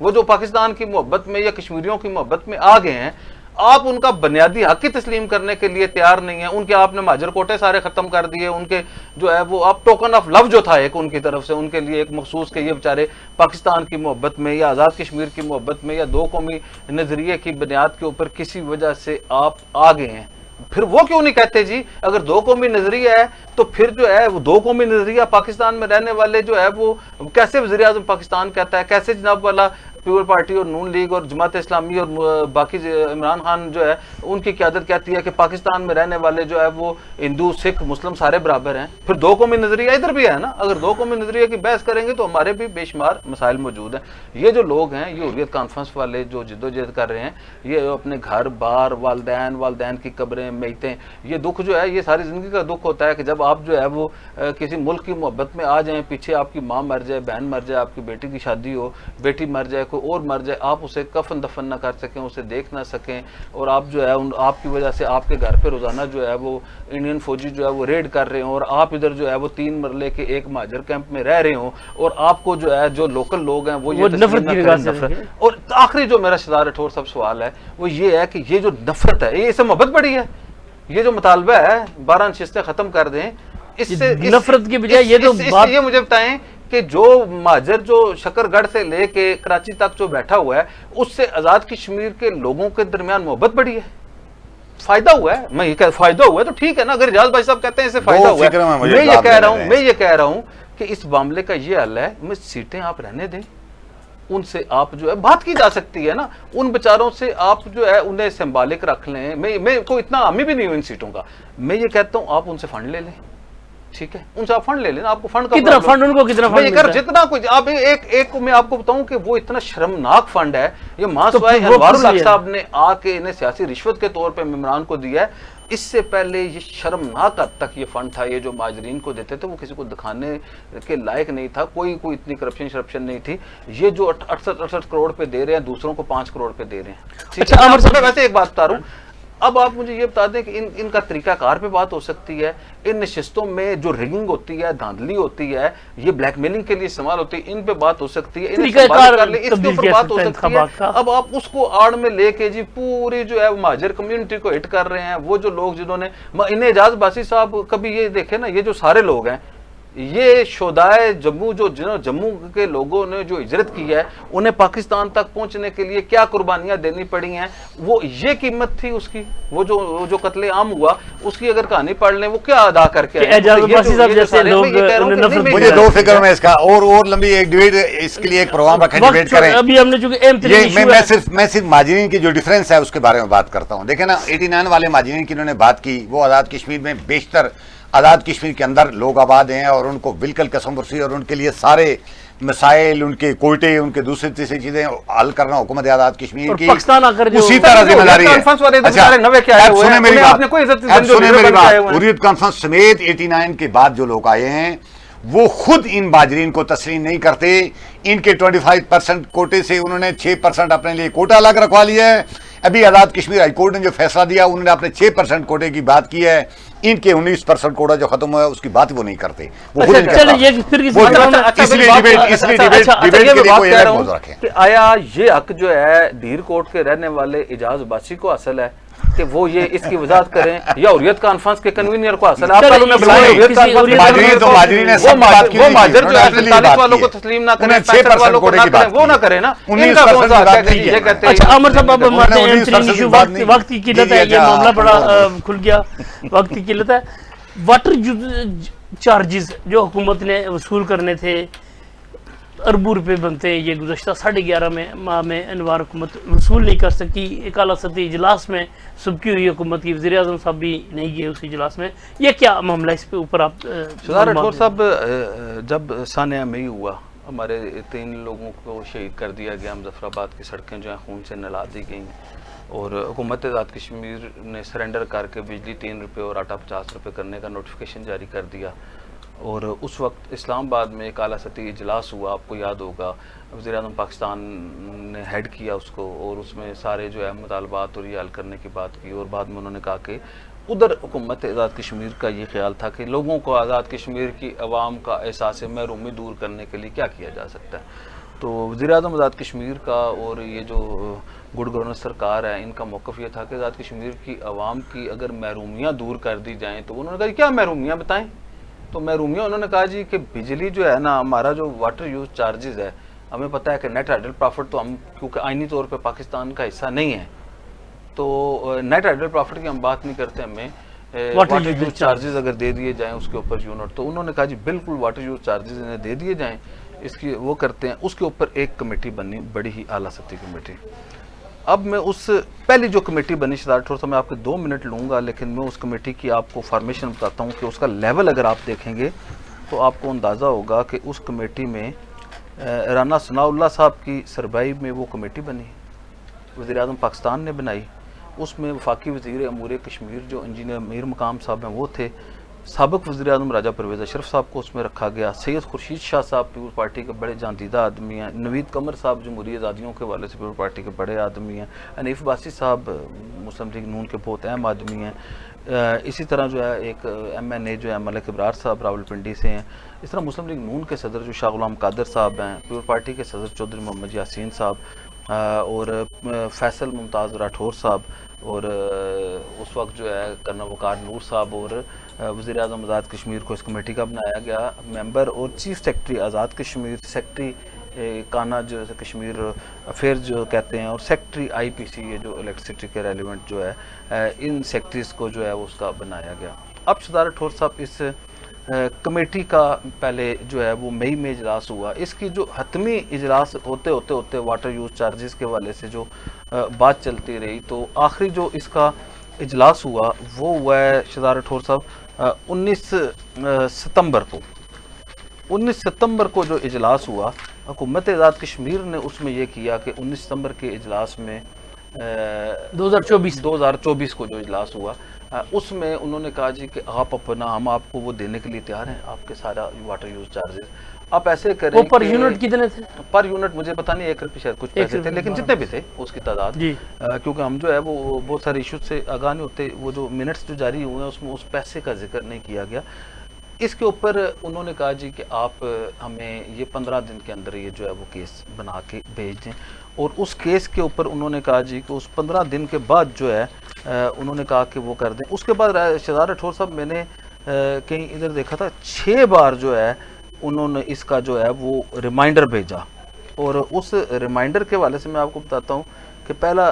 وہ جو پاکستان کی محبت میں یا کشمیریوں کی محبت میں آ گئے ہیں، آپ ان کا بنیادی حق ہی تسلیم کرنے کے لیے تیار نہیں ہیں. ان کے آپ نے مہاجر کوٹے سارے ختم کر دیے. ان کے جو ہے وہ آپ ٹوکن آف لو جو تھا ایک ان کی طرف سے ان کے لیے ایک مخصوص کہ یہ بیچارے پاکستان کی محبت میں یا آزاد کشمیر کی محبت میں یا دو قومی نظریے کی بنیاد کے اوپر کسی وجہ سے آپ آ گئے ہیں. پھر وہ کیوں نہیں کہتے جی اگر دو قومی نظریہ ہے تو پھر جو ہے وہ دو قومی نظریہ پاکستان میں رہنے والے جو ہے وہ کیسے وزیر اعظم پاکستان کہتا ہے، کیسے جناب والا پیپل پارٹی اور نون لیگ اور جماعت اسلامی اور باقی عمران خان جو ہے ان کی قیادت کہتی ہے کہ پاکستان میں رہنے والے جو ہے وہ ہندو سکھ مسلم سارے برابر ہیں. پھر دو قومی نظریہ ادھر بھی ہے نا. اگر دو قومی نظریہ کی بحث کریں گے تو ہمارے بھی بے شمار مسائل موجود ہیں. یہ جو لوگ ہیں یہ حریت کانفرنس والے جو جدوجہد کر رہے ہیں یہ اپنے گھر بار والدین کی قبریں میتیں، یہ دکھ جو ہے یہ ساری زندگی کا دکھ ہوتا ہے کہ جب آپ جو ہے وہ کسی ملک کی محبت میں آ جائیں، پیچھے آپ کی ماں مر جائے، بہن مر جائے، آپ کی بیٹی کی شادی ہو، بیٹی مر جائے، کوئی اور مر جائے، آپ اسے کفن دفن نہ کر سکیں، اسے دیکھ نہ سکیں، اور آپ جو ہے آپ کی وجہ سے آپ کے گھر پہ روزانہ جو ہے وہ انڈین فوجی جو ہے وہ ریڈ کر رہے ہوں، اور آپ ادھر جو ہے وہ 3 مرلے کے ایک مہاجر کیمپ میں رہ رہے ہوں، اور آپ کو جو ہے جو لوکل لوگ ہیں وہ یہ نفرت کی نگاہ سے دیکھیں. اور آخری جو میرا شہزاد راٹھور صاحب سوال ہے وہ یہ ہے کہ یہ جو نفرت ہے یہ اسے محبت بڑی ہے. یہ جو مطالبہ ہے 12 نشستیں ختم کر دیں، اس سے نفرت کے بجائے یہ تو بات یہ مجھے بتائیں کہ جو مہاجر جو شکر گڑھ سے لے کے کراچی تک جو بیٹھا ہوا ہے اس سے آزاد کشمیر کے لوگوں کے درمیان محبت بڑی ہے، فائدہ ہوا ہے. میں یہ کہ فائدہ ہوا ہے تو ٹھیک ہے نا، اگر اجاز بھائی صاحب کہتے ہیں اس سے فائدہ ہوا ہے. میں یہ کہہ رہا ہوں کہ اس معاملے کا یہ حل ہے، میں سیٹیں آپ رہنے دیں، ان سے آپ جو ہے بات کی جا سکتی ہے نا. ان بیچاروں سے آپ جو ہے انہیں سمبالک رکھ لیں. میں کوئی اتنا عامی بھی نہیں ہوں ان سیٹوں کا. میں یہ کہتا ہوں آپ ان سے فنڈ لے لیں، ٹھیک ہے، ان سے آپ فنڈ لے لیں. آپ کو فنڈ کا کتنا فنڈ ان کو کتنا فنڈ ملتا ہے؟ جتنا کچھ آپ ایک میں آپ کو بتاؤں کہ وہ اتنا شرمناک فنڈ ہے. یہ ماسوائے انوار الحق صاحب نے آ کے انہیں سیاسی رشوت کے طور پہ ممبران کو دیا ہے. اس سے پہلے یہ شرمناک حد تک یہ فنڈ تھا، یہ جو مہاجرین کو دیتے تھے وہ کسی کو دکھانے کے لائق نہیں تھا. کوئی اتنی کرپشن نہیں تھی. یہ جو 68 کروڑ پہ دے رہے ہیں دوسروں کو 5 کروڑ پہ دے رہے ہیں. اچھا عمر صاحب ویسے ایک بات بتا رہا ہوں، اب آپ مجھے یہ بتا دیں کہ ان کا طریقہ کار پہ بات ہو سکتی ہے. ان نشستوں میں جو ریگنگ ہوتی ہے، دھاندلی ہوتی ہے، یہ بلیک میلنگ کے لیے استعمال ہوتی ہے، ان پہ بات ہو سکتی ہے، اس کے اوپر بات ہو سکتی ہے. اب آپ اس کو آڑ میں لے کے جی پوری جو ہے مہاجر کمیونٹی کو ہٹ کر رہے ہیں. وہ جو لوگ جنہوں نے انہیں اعجاز باسی صاحب کبھی یہ دیکھیں نا، یہ جو سارے لوگ ہیں یہ شہدائے جموں جموں کے لوگوں نے جو ہجرت کی ہے انہیں پاکستان تک پہنچنے کے لیے کیا قربانیاں دینی پڑی ہیں، وہ یہ قیمت تھی اس کی. وہ جو قتل عام ہوا اس کی اگر کہانی پڑھ لیں وہ کیا ادا کر کے مجھے 2 فکر میں اس کا اور لمبی ایک ڈیبیٹ اس کے لیے ایک پروگرام رکھیں ڈیبیٹ کریں. ابھی ہم نے چونکہ میں صرف مہاجرین کی جو ڈیفرنس ہے اس کے بارے میں بات کرتا ہوں. دیکھیں نا 89 والے مہاجرین کی انہوں نے بات کی، وہ آزاد کشمیر میں بیشتر آزاد کشمیر کے اندر لوگ آباد ہیں اور ان کو بالکل قسم پرسی اور ان کے لیے سارے مسائل، ان کے کوئٹے، ان کے دوسری تیسری چیزیں حل کرنا حکومت آزاد کشمیر کی اسی طرح ذمہ داری ہے. سنیں میری بات، حریت کانفرنس سمیت 89 کے بعد جو لوگ آئے ہیں وہ خود ان مہاجرین کو تسلیم نہیں کرتے. ان کے 25% کوٹے سے انہوں نے 6% اپنے لیے کوٹا الگ رکھوا لیا ہے. ابھی آزاد کشمیر ہائی کورٹ نے جو فیصلہ دیا انہوں نے اپنے 6% کوٹے کی بات کی ہے. ان کے 19% کوٹا جو ختم ہوا ہے اس کی بات وہ نہیں کرتے. آیا یہ حق جو ہے دھیر کوٹ کے رہنے والے اعجاز باسی کو حاصل ہے کہ وہ یہ اس کی وضاحت کریں یا حریت کانفرنس کے کنوینر کو حاصل ہے؟ آپ انہیں بلائیں حریت کانفرنس وہ مہاجر جو ہے 45 والوں کو تسلیم نہ کریں، 65 والوں کو نہ کریں، وہ نہ کریں نا. ان کا کون سا حق ہے کہ یہ کہتے ہیں؟ اچھا عمر صاحب اب وقت کی قلت ہے، یہ معاملہ بڑا کھل گیا، وقت کی قلت ہے. واٹر چارجز جو حکومت نے وصول کرنے تھے اربوں روپے بنتے ہیں، یہ گزشتہ 11.5 ماہ میں انوار حکومت وصول نہیں کر سکی. ایک اعلیٰ سطحی اجلاس میں سبکی ہوئی حکومت کی، وزیر اعظم صاحب بھی نہیں گئے اس اجلاس میں. یہ کیا معاملہ، اس پہ اوپر آپ شہزاد راٹھور صاحب جب سانحہ مئی ہوا ہمارے 3 لوگوں کو شہید کر دیا گیا، مظفر آباد کی سڑکیں جو ہیں خون سے نہلا دی گئیں اور حکومت آزاد کشمیر نے سرنڈر کر کے بجلی 3 روپے اور آٹا 50 روپے کرنے کا نوٹیفیکیشن جاری کر دیا. اور اس وقت اسلام آباد میں ایک اعلیٰ سطحی اجلاس ہوا، آپ کو یاد ہوگا وزیر اعظم پاکستان نے ہیڈ کیا اس کو، اور اس میں سارے جو ہے مطالبات اور یہ حل کرنے کی بات کی. اور بعد میں انہوں نے کہا کہ ادھر حکومت آزاد کشمیر کا یہ خیال تھا کہ لوگوں کو آزاد کشمیر کی عوام کا احساس محرومی دور کرنے کے لیے کیا کیا جا سکتا ہے. تو وزیر اعظم آزاد کشمیر کا اور یہ جو گڈ گورننس سرکار ہے ان کا موقف یہ تھا کہ آزاد کشمیر کی عوام کی اگر محرومیاں دور کر دی جائیں تو انہوں نے کہا کیا محرومیاں بتائیں. تو محرومیاں انہوں نے کہا جی کہ بجلی جو ہے نا ہمارا جو واٹر یوز چارجز ہے ہمیں پتہ ہے کہ نیٹ ہائیڈل پرافٹ تو ہم کیونکہ آئینی طور پہ پاکستان کا حصہ نہیں ہے تو نیٹ ہائیڈل پرافٹ کی ہم بات نہیں کرتے, ہمیں واٹر یوز چارجز اگر دے دیے جائیں اس کے اوپر یونٹ. تو انہوں نے کہا جی بالکل واٹر یوز چارجز انہیں دے دیے جائیں, اس کی وہ کرتے ہیں. اس کے اوپر ایک کمیٹی بنی, بڑی ہی اعلیٰ سطحی کمیٹی. اب میں اس پہلی جو کمیٹی بنی شہزاد راٹھور صاحب, میں آپ کے 2 منٹ لوں گا لیکن میں اس کمیٹی کی آپ کو فارمیشن بتاتا ہوں کہ اس کا لیول اگر آپ دیکھیں گے تو آپ کو اندازہ ہوگا کہ اس کمیٹی میں رانا ثناء اللہ صاحب کی سربراہی میں وہ کمیٹی بنی, وزیر اعظم پاکستان نے بنائی. اس میں وفاقی وزیر امور کشمیر جو انجینئر میر مقام صاحب ہیں وہ تھے, سابق وزیر اعظم راجہ پرویز اشرف صاحب کو اس میں رکھا گیا, سید خورشید شاہ صاحب پیپلز پارٹی کے بڑے جاندیدہ آدمی ہیں, نوید قمر صاحب جمہوری آزادیوں کے حوالے سے پیپلز پارٹی کے بڑے آدمی ہیں, حنیف باسی صاحب مسلم لیگ نون کے بہت اہم آدمی ہیں. اسی طرح جو ہے ایک MNA جو ہے ملک ابرار صاحب راولپنڈی سے ہیں. اس طرح مسلم لیگ نون کے صدر جو شاہ غلام قادر صاحب ہیں, پیپلز پارٹی کے صدر چودھری محمد یاسین صاحب اور فیصل ممتاز راٹھور صاحب, اور اس وقت جو ہے کرنل وقار نور صاحب, اور وزیر اعظم آزاد کشمیر کو اس کمیٹی کا بنایا گیا ممبر, اور chief secretary Azad Kashmir, secretary کانا جو کشمیر افیئر جو کہتے ہیں, اور سیکرٹری IPC یہ جو الیکٹرسٹی کے ریلیونٹ جو ہے, ان سیکرٹریز کو جو ہے اس کا بنایا گیا. اب شہزاد راٹھور صاحب اس کمیٹی کا پہلے جو ہے وہ مئی میں اجلاس ہوا. اس کی جو حتمی اجلاس ہوتے واٹر یوز چارجز کے حوالے سے جو بات چلتی رہی, تو آخری جو اس کا اجلاس ہوا وہ ہوا ہے شہزاد راٹھور صاحب 19 ستمبر کو جو اجلاس ہوا, حکومت آزاد کشمیر نے اس میں یہ کیا کہ 19 ستمبر کے اجلاس میں 2024 کو جو اجلاس ہوا اس میں انہوں نے کہا جی کہ آپ اپنا, ہم آپ کو وہ دینے کے لیے تیار ہیں آپ کے سارا واٹر یوز چارجز, آپ ایسے کریں. وہ پر یونٹ کتنے تھے؟ پر یونٹ مجھے پتہ نہیں, 1 روپے شاید کچھ پیسے تھے, لیکن جتنے بھی تھے اس کی تعداد, کیونکہ ہم جو ہے وہ بہت سارے ایشوز سے آگاہ نہیں ہوتے, وہ جو منٹس جو جاری ہوئے ہیں اس میں اس پیسے کا ذکر نہیں کیا گیا. اس کے اوپر انہوں نے کہا جی کہ آپ ہمیں یہ 15 دن کے اندر یہ جو ہے وہ کیس بنا کے بھیج دیں, اور اس کیس کے اوپر انہوں نے کہا جی کہ اس 15 دن کے بعد جو ہے انہوں نے کہا کہ وہ کر دیں. اس کے بعد شہزاد راٹھور صاحب میں نے کہیں ادھر دیکھا تھا 6 بار جو ہے انہوں نے اس کا جو ہے وہ ریمائنڈر بھیجا, اور اس ریمائنڈر کے حوالے سے میں آپ کو بتاتا ہوں کہ پہلا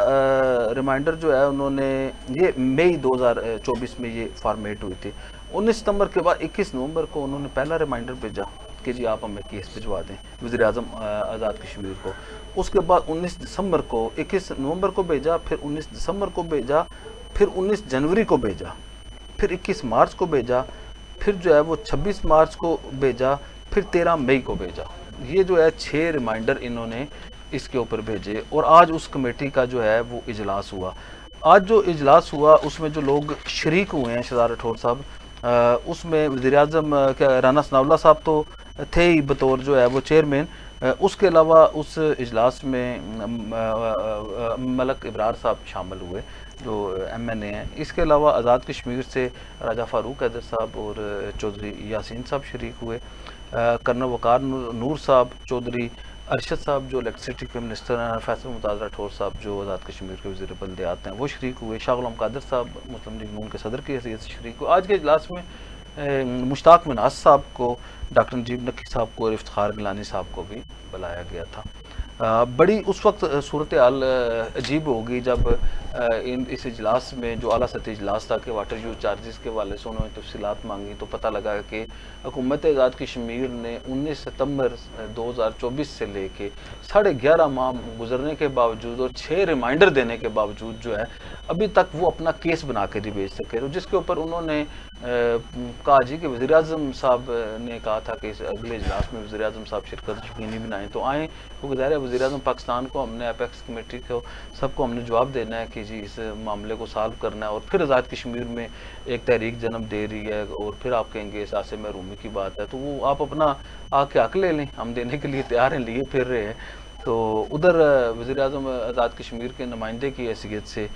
ریمائنڈر جو ہے انہوں نے یہ مئی 2024 میں یہ فارمیٹ ہوئی تھی. 19 ستمبر کے بعد 21 نومبر کو انہوں نے پہلا ریمائنڈر بھیجا کہ جی آپ ہمیں کیس بھجوا دیں وزیر اعظم آزاد کشمیر کو. اس کے بعد 19 دسمبر کو 21 نومبر کو بھیجا, پھر 19 دسمبر کو بھیجا, پھر 19 جنوری کو بھیجا, پھر 21 مارچ کو بھیجا, پھر جو ہے وہ 26 مارچ کو بھیجا, پھر 13 مئی کو بھیجا. یہ جو ہے 6 ریمائنڈر انہوں نے اس کے اوپر بھیجے. اور آج اس کمیٹی کا جو ہے وہ اجلاس ہوا. آج جو اجلاس ہوا اس میں جو لوگ شریک ہوئے ہیں شہزاد راٹھور صاحب, اس میں وزیر اعظم رانا ثناء اللہ صاحب تو تھے ہی بطور جو ہے وہ چیئرمین, اس کے علاوہ اس اجلاس میں ملک ابرار صاحب شامل ہوئے جو MNA ہیں. اس کے علاوہ آزاد کشمیر سے راجہ فاروق حیدر صاحب اور چودھری یاسین صاحب شریک ہوئے, کرنل وقار نور صاحب, چودھری ارشد صاحب جو الیکٹرسٹی کے منسٹر ہیں, فیصل ممتاز راٹھور صاحب جو آزاد کشمیر کے وزیر بلدیات ہیں وہ شریک ہوئے, شاہ غلام قادر صاحب مسلم لیگ نون کے صدر کی حیثیت سے شریک ہوئے. آج کے اجلاس میں مشتاق مناز صاحب کو, ڈاکٹر نجیب نقی صاحب کو اور افتخار گیلانی صاحب کو بھی بلایا گیا تھا. بڑی اس وقت صورتحال عجیب ہوگی جب اس اجلاس میں جو اعلیٰ سطحی اجلاس تھا کہ واٹر یوز چارجز کے حوالے سے انہوں نے تفصیلات مانگی, تو پتہ لگا کہ حکومت آزاد کشمیر نے 19 ستمبر 2024 سے لے کے 11.5 ماہ گزرنے کے باوجود اور 6 ریمائنڈر دینے کے باوجود جو ہے ابھی تک وہ اپنا کیس بنا کے نہیں بھیج سکے, جس کے اوپر انہوں نے کہا جی کہ وزیر اعظم صاحب نے کہا تھا کہ اس اگلے اجلاس میں وزیر اعظم صاحب شرکت یقینی بنائیں, تو آئیں. کیونکہ ظاہر ہے وزیر اعظم پاکستان کو ہم نے اپیکس کمیٹی کو سب کو ہم نے جواب دینا ہے کہ جی اس معاملے کو سالو کرنا ہے, اور پھر آزاد کشمیر میں ایک تحریک جنم دے رہی ہے, اور پھر آپ کہیں گے احساس محرومی کی بات ہے, تو وہ آپ اپنا آ کے حق لے لیں, ہم دینے کے لیے تیار ہیں, لیے پھر رہے ہیں. تو ادھر وزیر اعظم آزاد کشمیر کے نمائندے کی حیثیت سے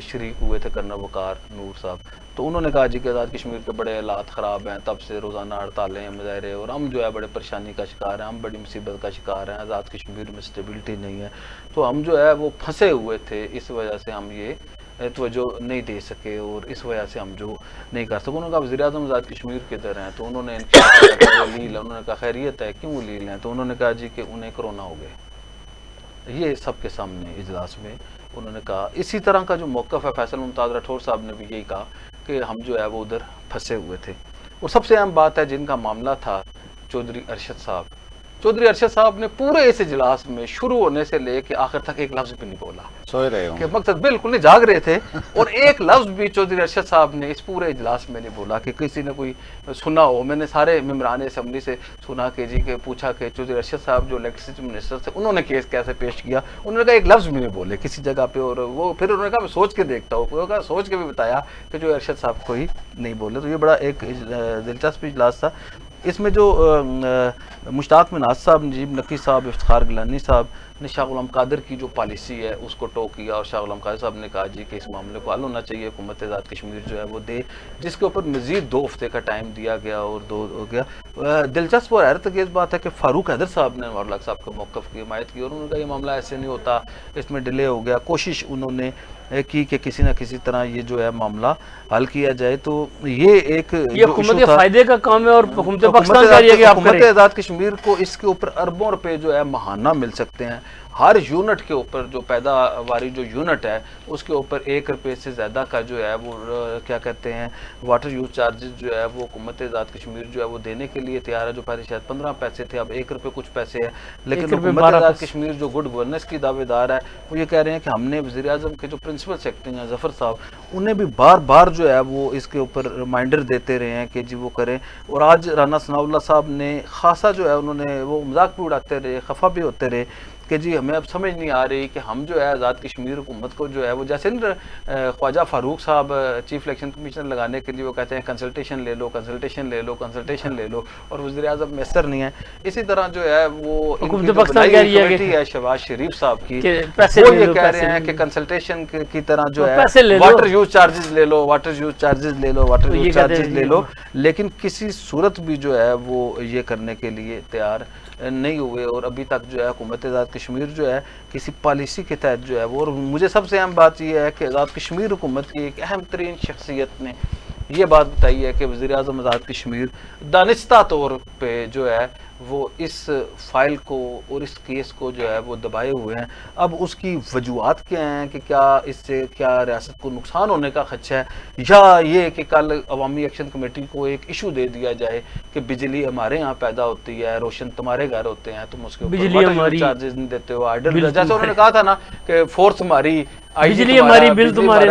شریک ہوئے تھے کرنل وقار نور صاحب. تو انہوں نے کہا جی کہ آزاد کشمیر کے بڑے حالات خراب ہیں, تب سے روزانہ ہڑتالیں مظاہرے, اور ہم جو ہے بڑے پریشانی کا شکار ہیں, ہم بڑی مصیبت کا شکار ہیں, آزاد کشمیر میں اسٹیبلٹی نہیں ہے, تو ہم جو ہے وہ پھنسے ہوئے تھے, اس وجہ سے ہم یہ توجہ نہیں دے سکے اور اس وجہ سے ہم جو نہیں کر سکے. انہوں نے کہا وزیر اعظم آزاد کشمیر کدھر ہیں, تو انہوں نے لیل, انہوں نے کہا خیریت ہے, کیوں لیل ہیں, تو انہوں نے کہا جی کہ انہیں کرونا ہو گئے. یہ سب کے سامنے اجلاس میں انہوں نے کہا. اسی طرح کا جو موقف ہے فیصل ممتاز راٹھور صاحب نے بھی یہی کہا کہ ہم جو ہے وہ ادھر پھنسے ہوئے تھے. اور سب سے اہم بات ہے جن کا معاملہ تھا چودھری ارشد صاحب. چودھری ارشد صاحب نے پورے اس اجلاس میں شروع ہونے سے لے کے آخر تک ایک لفظ بھی نہیں بولا, سوئے رہے ہوں کہ مقصد بالکل نہیں, جاگ رہے تھے, اور ایک لفظ بھی چودھری ارشد صاحب نے اس پورے اجلاس میں نہیں بولا کہ کسی نے کوئی سنا ہو. میں نے سارے ممبران اسمبلی سے سنا کہ جی کہ پوچھا کہ چودھری ارشد صاحب جو الیکٹریسٹی منسٹر تھے انہوں نے کیس کیسے پیش کیا, انہوں نے کہا ایک لفظ بھی نہیں بولے کسی جگہ پہ. اور وہ پھر انہوں نے کہا میں سوچ کے دیکھتا ہوں, انہوں نے کہا سوچ کے بھی بتایا کہ جو ارشد صاحب کوئی نہیں بولے. تو یہ بڑا ایک دلچسپ اجلاس تھا. اس میں جو مشتاق مناز صاحب, نجیب نقی صاحب, افتخار گیلانی صاحب نے شاہ غلام قادر کی جو پالیسی ہے اس کو ٹوک کیا, اور شاہ غلام قادر صاحب نے کہا جی کہ اس معاملے کو حل ہونا چاہیے, حکومت آزاد کشمیر جو ہے وہ دے, جس کے اوپر مزید 2 ہفتے کا ٹائم دیا گیا اور 2 ہو گیا. دلچسپ اور حیرت انگیز بات ہے کہ فاروق حیدر صاحب نے انوار الحق صاحب کے موقف کی حمایت کی, اور انہوں نے کہا یہ معاملہ ایسے نہیں ہوتا, اس میں ڈیلے ہو گیا. کوشش انہوں نے کی کہ کسی نہ کسی طرح یہ جو ہے معاملہ حل کیا جائے. تو یہ ایک یہ حکومت کے فائدے کا کام ہے, اور حکومت پاکستان کا یہ کہ آپ حکومت آزاد کشمیر کو اس کے اوپر اربوں روپے جو ہے ماہانہ مل سکتے ہیں. ہر یونٹ کے اوپر جو پیداواری جو یونٹ ہے اس کے اوپر 1 روپے سے زیادہ کا جو ہے وہ کیا کہتے ہیں واٹر یوز چارجز جو ہے وہ حکومت آزاد کشمیر جو ہے وہ دینے کے لیے تیار ہے. جو پہلے شاید 15 پیسے تھے, اب 1 روپے کچھ پیسے ہے. لیکن حکومت آزاد کشمیر جو گڈ گورننس کی دعوے دار ہے وہ یہ کہہ رہے ہیں کہ ہم نے وزیر اعظم کے جو پرنسپل سیکرٹری ہیں ظفر صاحب, انہیں بھی بار بار جو ہے وہ اس کے اوپر ریمائنڈر دیتے رہے ہیں کہ جی وہ کریں. اور آج رانا ثناء اللہ صاحب نے خاصا جو ہے انہوں نے وہ مذاق بھی اڑاتے رہے, خفا بھی ہوتے رہے کہ جی ہمیں اب سمجھ نہیں آ رہی کہ ہم جو ہے آزاد کشمیر حکومت کو جو ہے وہ جیسے خواجہ فاروق صاحب چیف الیکشن کمیشنر لگانے کے لیے وہ کہتے ہیں کنسلٹیشن لے لو, کنسلٹیشن لے لو, کنسلٹیشن لے لو, اور وزیر اعظم میسر نہیں ہے. اسی طرح جو ہے وہ کمیٹی ہے شہباز شریف صاحب کی, وہ یہ کہہ رہے ہیں کہ کنسلٹیشن کی طرح جو ہے واٹر یوز چارجز لے لو, واٹر یوز چارجز لے لو, واٹر یوز چارجز لے لو, لیکن کسی صورت بھی جو ہے وہ یہ کرنے کے لیے تیار نہیں ہوئے. اور ابھی تک جو ہے حکومت آزاد کشمیر جو ہے کسی پالیسی کے تحت جو ہے وہ, اور مجھے سب سے اہم بات یہ ہے کہ آزاد کشمیر حکومت کی ایک اہم ترین شخصیت نے یہ بات بتائی ہے کہ وزیر اعظم آزاد کشمیر دانستہ طور پہ جو ہے وہ اس فائل کو اور اس کیس کو جو ہے وہ دبائے ہوئے ہیں. اب اس کی وجوہات کیا ہیں کہ کیا اس سے کیا ریاست کو نقصان ہونے کا خدشہ ہے, یا یہ کہ کل عوامی ایکشن کمیٹی کو ایک ایشو دے دیا جائے کہ بجلی ہمارے یہاں پیدا ہوتی ہے, روشن تمہارے گھر ہوتے ہیں, تم اس کے اوپر چارجز نہیں دیتے ہو, آئیڈل جیسے انہوں نے کہا تھا نا کہ فورس ہماری, بجلی ہماری, بل تمہارے,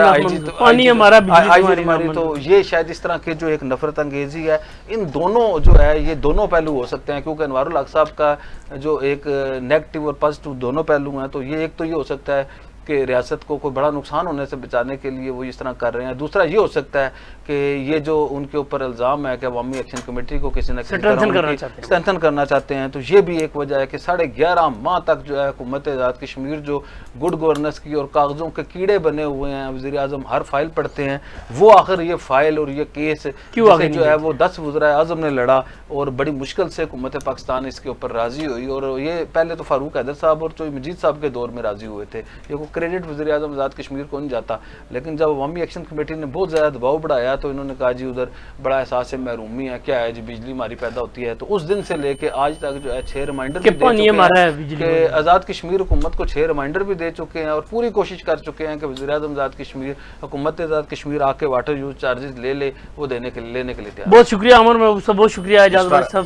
پانی ہمارا, بجلی ہماری. تو یہ شاید اس طرح کے جو ایک نفرت انگیزی ہے, ان دونوں جو ہے یہ دونوں پہلو ہو سکتے ہیں, کیونکہ انوار الحق صاحب کا جو ایک نیگیٹو اور پازیٹو دونوں پہلو ہیں. تو یہ ایک تو یہ ہو سکتا ہے کہ ریاست کو کوئی بڑا نقصان ہونے سے بچانے کے لیے وہ اس طرح کر رہے ہیں. دوسرا یہ ہو سکتا ہے کہ یہ جو ان کے اوپر الزام ہے کہ عوامی ایکشن کمیٹی کو کسی نہ کسی طرح اسٹرینتھن کرنا چاہتے ہیں, تو یہ بھی ایک وجہ ہے کہ 11.5 ماہ تک جو ہے حکومت آزاد کشمیر جو گڈ گورننس کی اور کاغذوں کے کیڑے بنے ہوئے ہیں, وزیر اعظم ہر فائل پڑھتے ہیں, وہ آخر یہ فائل اور یہ کیس جو ہے وہ 10 وزرائے اعظم نے لڑا اور بڑی مشکل سے حکومت پاکستان اس کے اوپر راضی ہوئی. اور یہ پہلے تو فاروق حیدر صاحب اور چوئی مجید صاحب کے دور میں راضی ہوئے تھے, یہ کو کریڈٹ وزیر اعظم آزاد کشمیر کو نہیں جاتا. لیکن جب عوامی ایکشن کمیٹی نے بہت زیادہ دباؤ بڑھایا تو انہوں نے کہا جی ادھر بڑا احساس محرومی ہے, کیا ہے جی بجلی ہماری پیدا ہوتی ہے. تو اس دن سے لے کے آج تک جو ہے 6 ریمائنڈر بھی دے چکے ہیں کہ آزاد کشمیر حکومت کو 6 ریمائنڈر بھی دے چکے ہیں, اور پوری کوشش کر چکے ہیں کہ وزیر اعظم آزاد کشمیر حکومت آزاد کشمیر آ کے واٹر یوز چارجز لے وہ لینے کے لیے تیار. بہت شکریہ عمر محبوب صاحب, بہت شکریہ اعجاز بخش صاحب.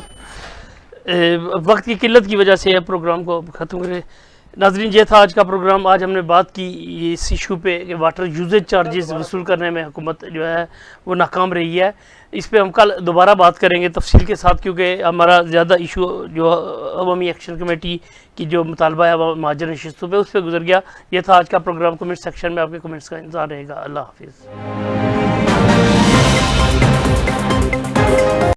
وقت کی قلت کی وجہ سے پروگرام کو ختم کرے. ناظرین یہ تھا آج کا پروگرام. آج ہم نے بات کی اس ایشو پہ کہ واٹر یوزیج چارجز وصول کرنے میں حکومت جو ہے وہ ناکام رہی ہے. اس پہ ہم کل دوبارہ بات کریں گے تفصیل کے ساتھ, کیونکہ ہمارا زیادہ ایشو جو عوامی ایکشن کمیٹی کی جو مطالبہ ہے مہاجر نشستوں پہ اس پہ گزر گیا. یہ تھا آج کا پروگرام. کمنٹ سیکشن میں آپ کے کمنٹس کا انتظار رہے گا. اللہ حافظ.